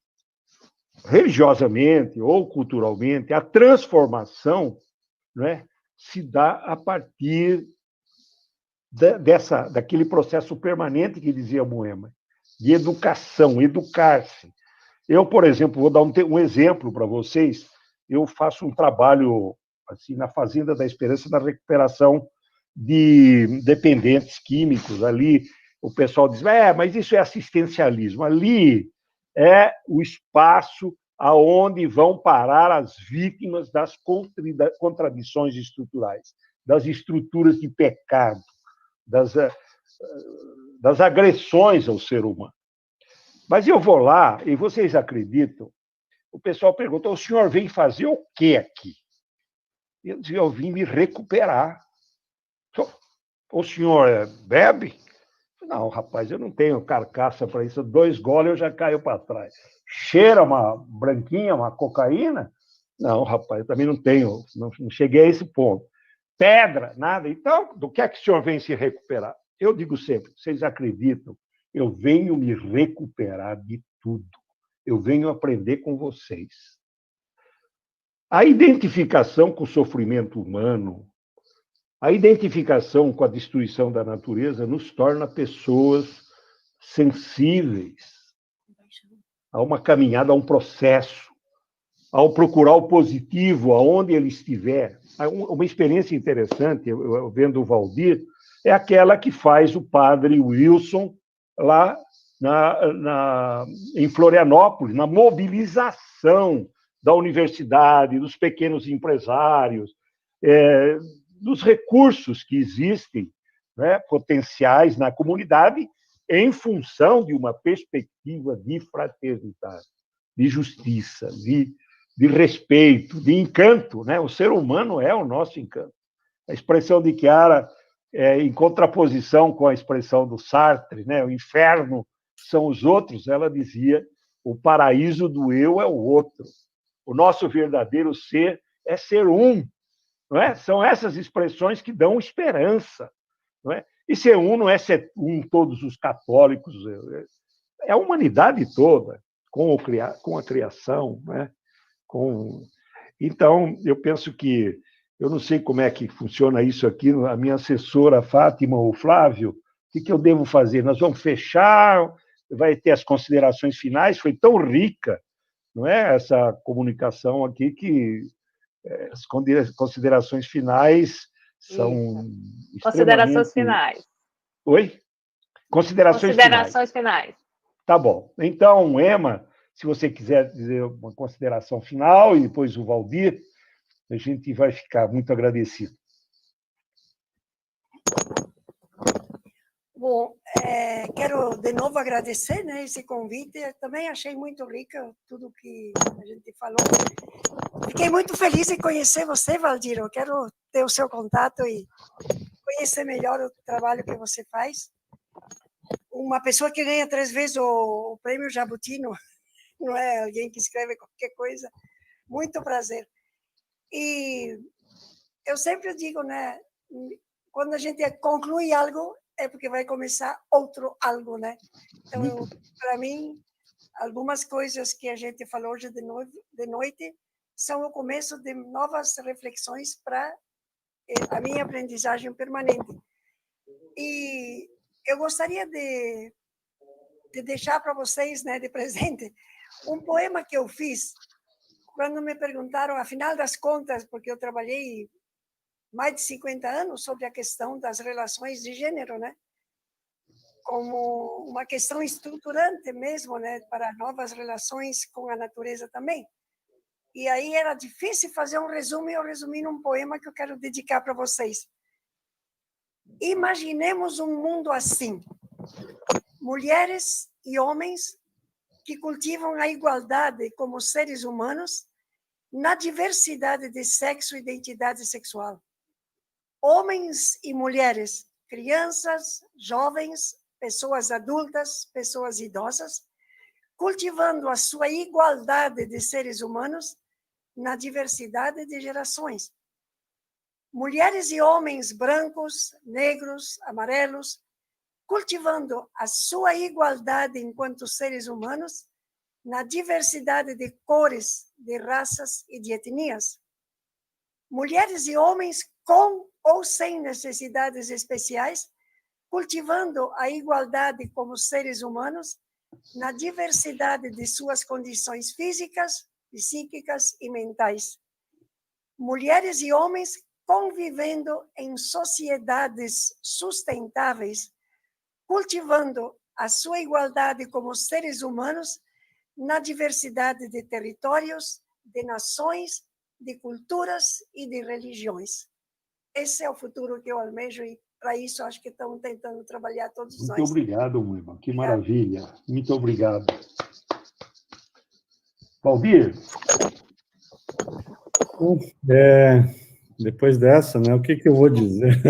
religiosamente ou culturalmente, a transformação, né, se dá a partir daquele processo permanente que dizia Moema, de educação, educar-se. Eu, por exemplo, vou dar um exemplo para vocês. Eu faço um trabalho assim na Fazenda da Esperança, na recuperação de dependentes químicos. Ali o pessoal diz: mas isso é assistencialismo. Ali é o espaço aonde vão parar as vítimas das contradições estruturais, das estruturas de pecado, das agressões ao ser humano. Mas eu vou lá, e vocês acreditam, o pessoal pergunta, o senhor vem fazer o quê aqui? Eu disse, eu vim me recuperar. O senhor bebe? Não, rapaz, eu não tenho carcaça para isso. 2 goles eu já caio para trás. Cheira uma branquinha, uma cocaína? Não, rapaz, eu também não tenho, não cheguei a esse ponto. Pedra, nada. Então, do que é que o senhor vem se recuperar? Eu digo sempre, vocês acreditam, eu venho me recuperar de tudo. Eu venho aprender com vocês. A identificação com o sofrimento humano, a identificação com a destruição da natureza nos torna pessoas sensíveis a uma caminhada, a um processo, ao procurar o positivo aonde ele estiver. Uma experiência interessante, eu vendo o Valdir, é aquela que faz o padre Wilson lá em Florianópolis, na mobilização da universidade, dos pequenos empresários, dos recursos que existem, né, potenciais na comunidade, em função de uma perspectiva de fraternidade, de justiça, de respeito, de encanto. Né? O ser humano é o nosso encanto. A expressão de Chiara, em contraposição com a expressão do Sartre, né? O inferno são os outros, ela dizia, o paraíso do eu é o outro. O nosso verdadeiro ser é ser um. Não é? São essas expressões que dão esperança. Não é? E ser um não é ser um todos os católicos, é a humanidade toda, com a criação. Não é? Então, eu penso que, eu não sei como é que funciona isso aqui, a minha assessora, Fátima ou Flávio, o que eu devo fazer? Nós vamos fechar, vai ter as considerações finais, foi tão rica, não é? Essa comunicação aqui que as considerações finais são Considerações finais. Oi? Considerações finais. Tá bom. Então, Ema, se você quiser dizer uma consideração final, e depois o Valdir, a gente vai ficar muito agradecido. Bom, quero de novo agradecer, né, esse convite. Eu também achei muito rica tudo que a gente falou. Fiquei muito feliz em conhecer você, Valdir. Eu quero ter o seu contato e conhecer melhor o trabalho que você faz. Uma pessoa que ganha 3 vezes o prêmio Jabuti, não é alguém que escreve qualquer coisa. Muito prazer. E eu sempre digo, né, quando a gente conclui algo, é porque vai começar outro algo, né? Então, para mim, algumas coisas que a gente falou hoje de noite são o começo de novas reflexões para a minha aprendizagem permanente. E eu gostaria de deixar para vocês, né, de presente, um poema que eu fiz quando me perguntaram, afinal das contas, porque eu trabalhei mais de 50 anos sobre a questão das relações de gênero, né? Como uma questão estruturante mesmo, né, para novas relações com a natureza também. E aí era difícil fazer um resumo, e eu resumi num poema que eu quero dedicar para vocês. Imaginemos um mundo assim: mulheres e homens que cultivam a igualdade como seres humanos na diversidade de sexo e identidade sexual. Homens e mulheres, crianças, jovens, pessoas adultas, pessoas idosas, cultivando a sua igualdade de seres humanos na diversidade de gerações. Mulheres e homens brancos, negros, amarelos, cultivando a sua igualdade enquanto seres humanos na diversidade de cores, de raças e de etnias. Mulheres e homens com ou sem necessidades especiais, cultivando a igualdade como seres humanos na diversidade de suas condições físicas, psíquicas e mentais. Mulheres e homens convivendo em sociedades sustentáveis, cultivando a sua igualdade como seres humanos na diversidade de territórios, de nações, de culturas e de religiões. Esse é o futuro que eu almejo e para isso acho que estamos tentando trabalhar todos nós. Muito obrigado, Moema. Que maravilha. Muito obrigado. Valdir? Depois dessa, né, o que eu vou dizer?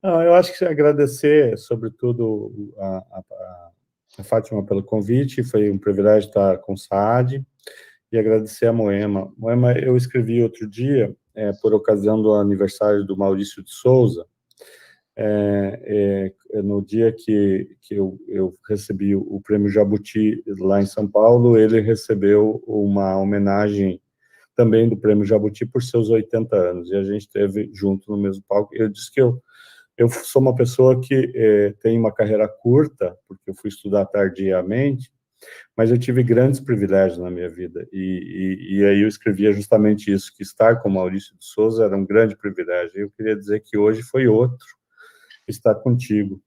Eu acho que agradecer, sobretudo, a Fátima pelo convite, foi um privilégio estar com o Saad, e agradecer a Moema. Moema, eu escrevi outro dia, por ocasião do aniversário do Maurício de Souza, no dia que eu recebi o Prêmio Jabuti lá em São Paulo, ele recebeu uma homenagem também do Prêmio Jabuti por seus 80 anos, e a gente esteve junto no mesmo palco. Eu disse que eu sou uma pessoa que tem uma carreira curta, porque eu fui estudar tardiamente, mas eu tive grandes privilégios na minha vida, e aí eu escrevia justamente isso, que estar com Maurício de Souza era um grande privilégio. Eu queria dizer que hoje foi outro estar contigo.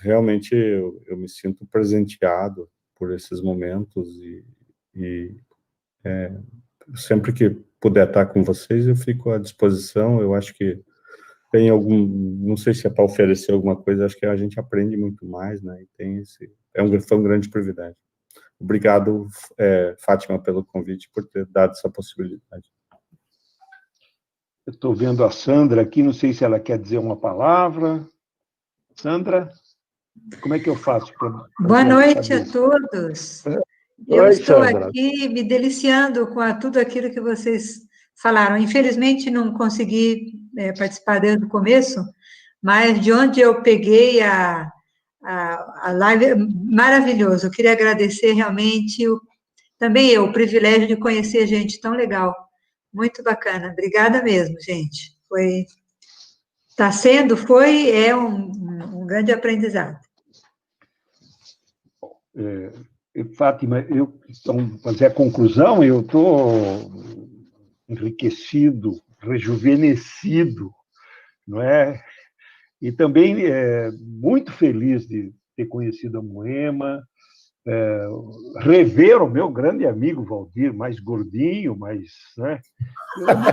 Realmente eu me sinto presenteado por esses momentos, e sempre que puder estar com vocês, eu fico à disposição. Eu acho que tem não sei se é para oferecer alguma coisa, acho que a gente aprende muito mais, né? E tem foi um grande privilégio. Obrigado, Fátima, pelo convite, por ter dado essa possibilidade. Eu estou vendo a Sandra aqui, não sei se ela quer dizer uma palavra. Sandra, como é que eu faço para... Boa noite a todos. Eu estou aqui me deliciando com tudo aquilo que vocês falaram. Infelizmente, não consegui participar desde o começo, mas de onde eu peguei a live, maravilhoso. Eu queria agradecer realmente, também o privilégio de conhecer gente tão legal. Muito bacana. Obrigada mesmo, gente. É um grande aprendizado. Fátima, então, fazer a conclusão, eu estou enriquecido, rejuvenescido, não é? E também muito feliz de ter conhecido a Moema, rever o meu grande amigo Valdir, mais gordinho, mais... Né?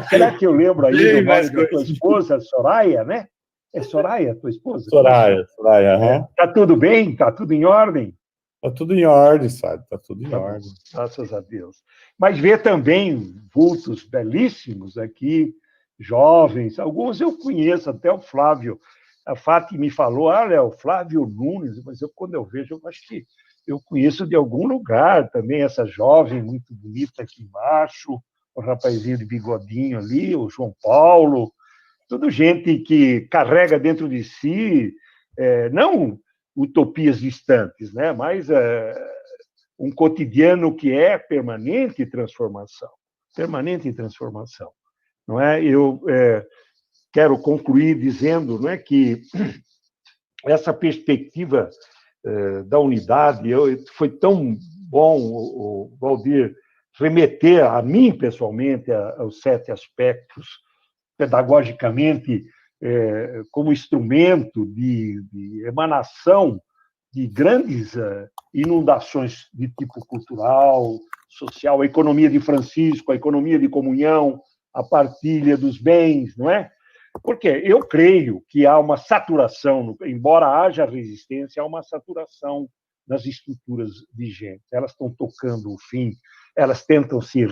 Será que eu lembro aí do nome da tua esposa, Soraya, né? É Soraya, tua esposa? Soraya. Tá tudo bem? Tá tudo em ordem? Tá tudo em ordem, sabe? Tá tudo em ordem. Graças a Deus. Mas ver também vultos belíssimos aqui, jovens, alguns eu conheço, até o Flávio. A Fátima me falou, olha, o Flávio Nunes, mas quando eu vejo, eu acho que eu conheço de algum lugar também, essa jovem muito bonita aqui embaixo, o rapazinho de bigodinho ali, o João Paulo, tudo gente que carrega dentro de si, não utopias distantes, né? Mas um cotidiano que é permanente transformação, não é? Eu quero concluir dizendo, não é, que essa perspectiva da unidade, foi tão bom o Valdir remeter a mim pessoalmente aos 7 aspectos, pedagogicamente, como instrumento de emanação de grandes inundações de tipo cultural, social, a economia de Francisco, a economia de comunhão, a partilha dos bens, não é? Porque eu creio que há uma saturação, embora haja resistência, há uma saturação nas estruturas vigentes. Elas estão tocando o fim, elas tentam se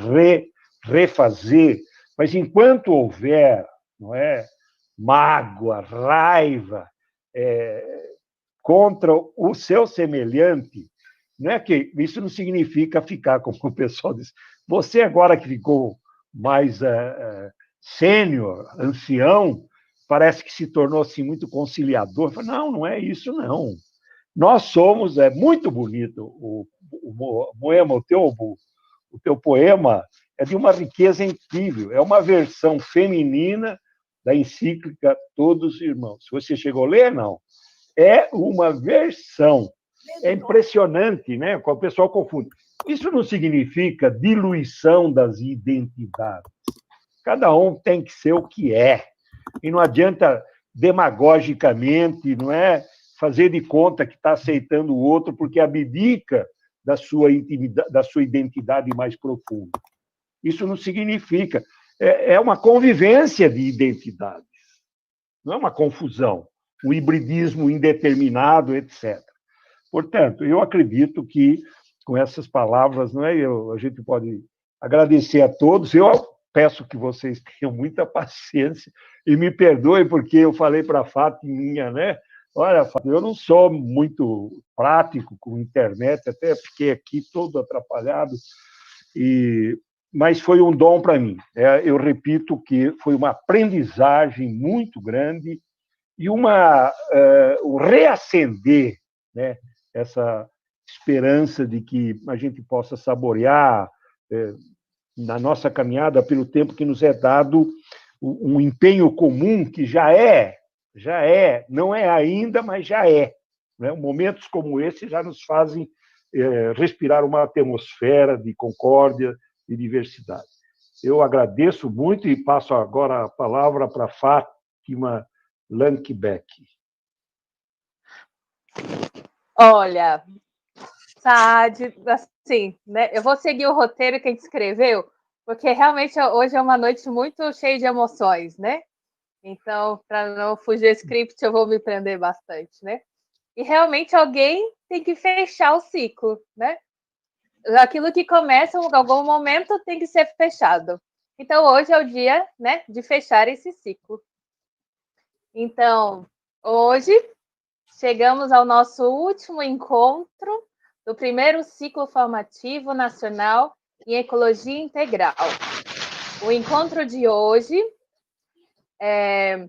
refazer, mas enquanto houver, não é, mágoa, raiva contra o seu semelhante, não é que isso não significa ficar, como o pessoal diz, você agora que ficou mais sênior, ancião, parece que se tornou assim muito conciliador. Não, não é isso, não. Nós somos, muito bonito, o Moema, o teu poema é de uma riqueza incrível, é uma versão feminina da encíclica Todos Irmãos. Se você chegou a ler, não. É uma versão. É impressionante, né? O pessoal confunde. Isso não significa diluição das identidades. Cada um tem que ser o que é. E não adianta demagogicamente, não é, fazer de conta que está aceitando o outro porque abdica da sua intimidade, da sua identidade mais profunda. Isso não significa. é uma convivência de identidades, não é uma confusão, um hibridismo indeterminado, etc. Portanto, eu acredito que, com essas palavras, não é, a gente pode agradecer a todos. Eu peço que vocês tenham muita paciência e me perdoem, porque eu falei para a Fátima, né? Olha, eu não sou muito prático com internet, até fiquei aqui todo atrapalhado, mas foi um dom para mim. Eu repito que foi uma aprendizagem muito grande e um reacender, né, essa esperança de que a gente possa saborear na nossa caminhada, pelo tempo que nos é dado, um empenho comum que já é, não é ainda, mas já é. Né? Momentos como esse já nos fazem respirar uma atmosfera de concórdia e diversidade. Eu agradeço muito e passo agora a palavra para Fátima Lankebeck. Olha, Saad, assim, né? Eu vou seguir o roteiro que a gente escreveu, porque realmente hoje é uma noite muito cheia de emoções, né? Então, para não fugir do script, eu vou me prender bastante, né? E realmente alguém tem que fechar o ciclo, né? Aquilo que começa em algum momento tem que ser fechado. Então, hoje é o dia, né, de fechar esse ciclo. Então, hoje chegamos ao nosso último encontro do primeiro ciclo formativo nacional em Ecologia Integral. O encontro de hoje é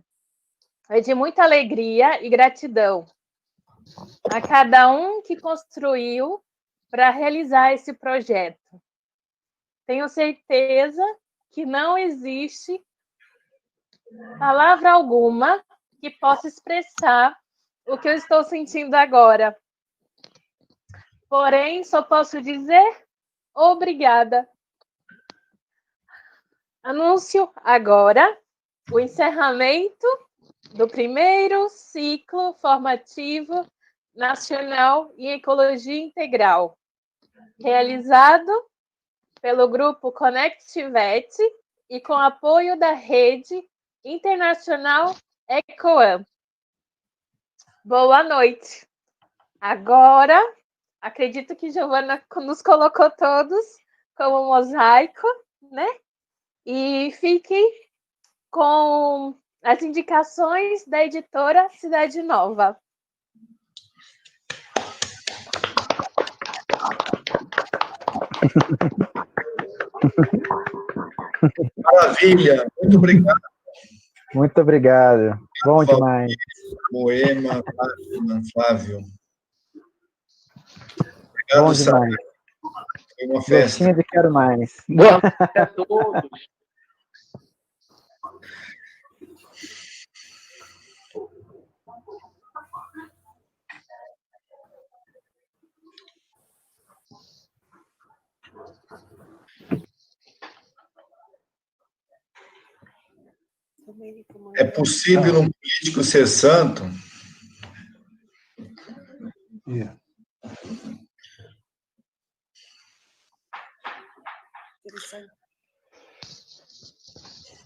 de muita alegria e gratidão a cada um que construiu para realizar esse projeto. Tenho certeza que não existe palavra alguma que possa expressar o que eu estou sentindo agora. Porém, só posso dizer obrigada. Anúncio agora o encerramento do primeiro ciclo formativo nacional em Ecologia Integral, realizado pelo grupo ConnectVet e com apoio da rede internacional EcoAm. Boa noite. Agora, acredito que Giovana nos colocou todos como mosaico, né? E fiquem com as indicações da editora Cidade Nova. Maravilha, muito obrigado. Muito obrigado. Bom demais. Moema, Flávio. Obrigado, Bom demais. Foi uma festa. Gostinho de quero mais. Boa noite a todos. É possível um político ser santo? Yeah. Interessante.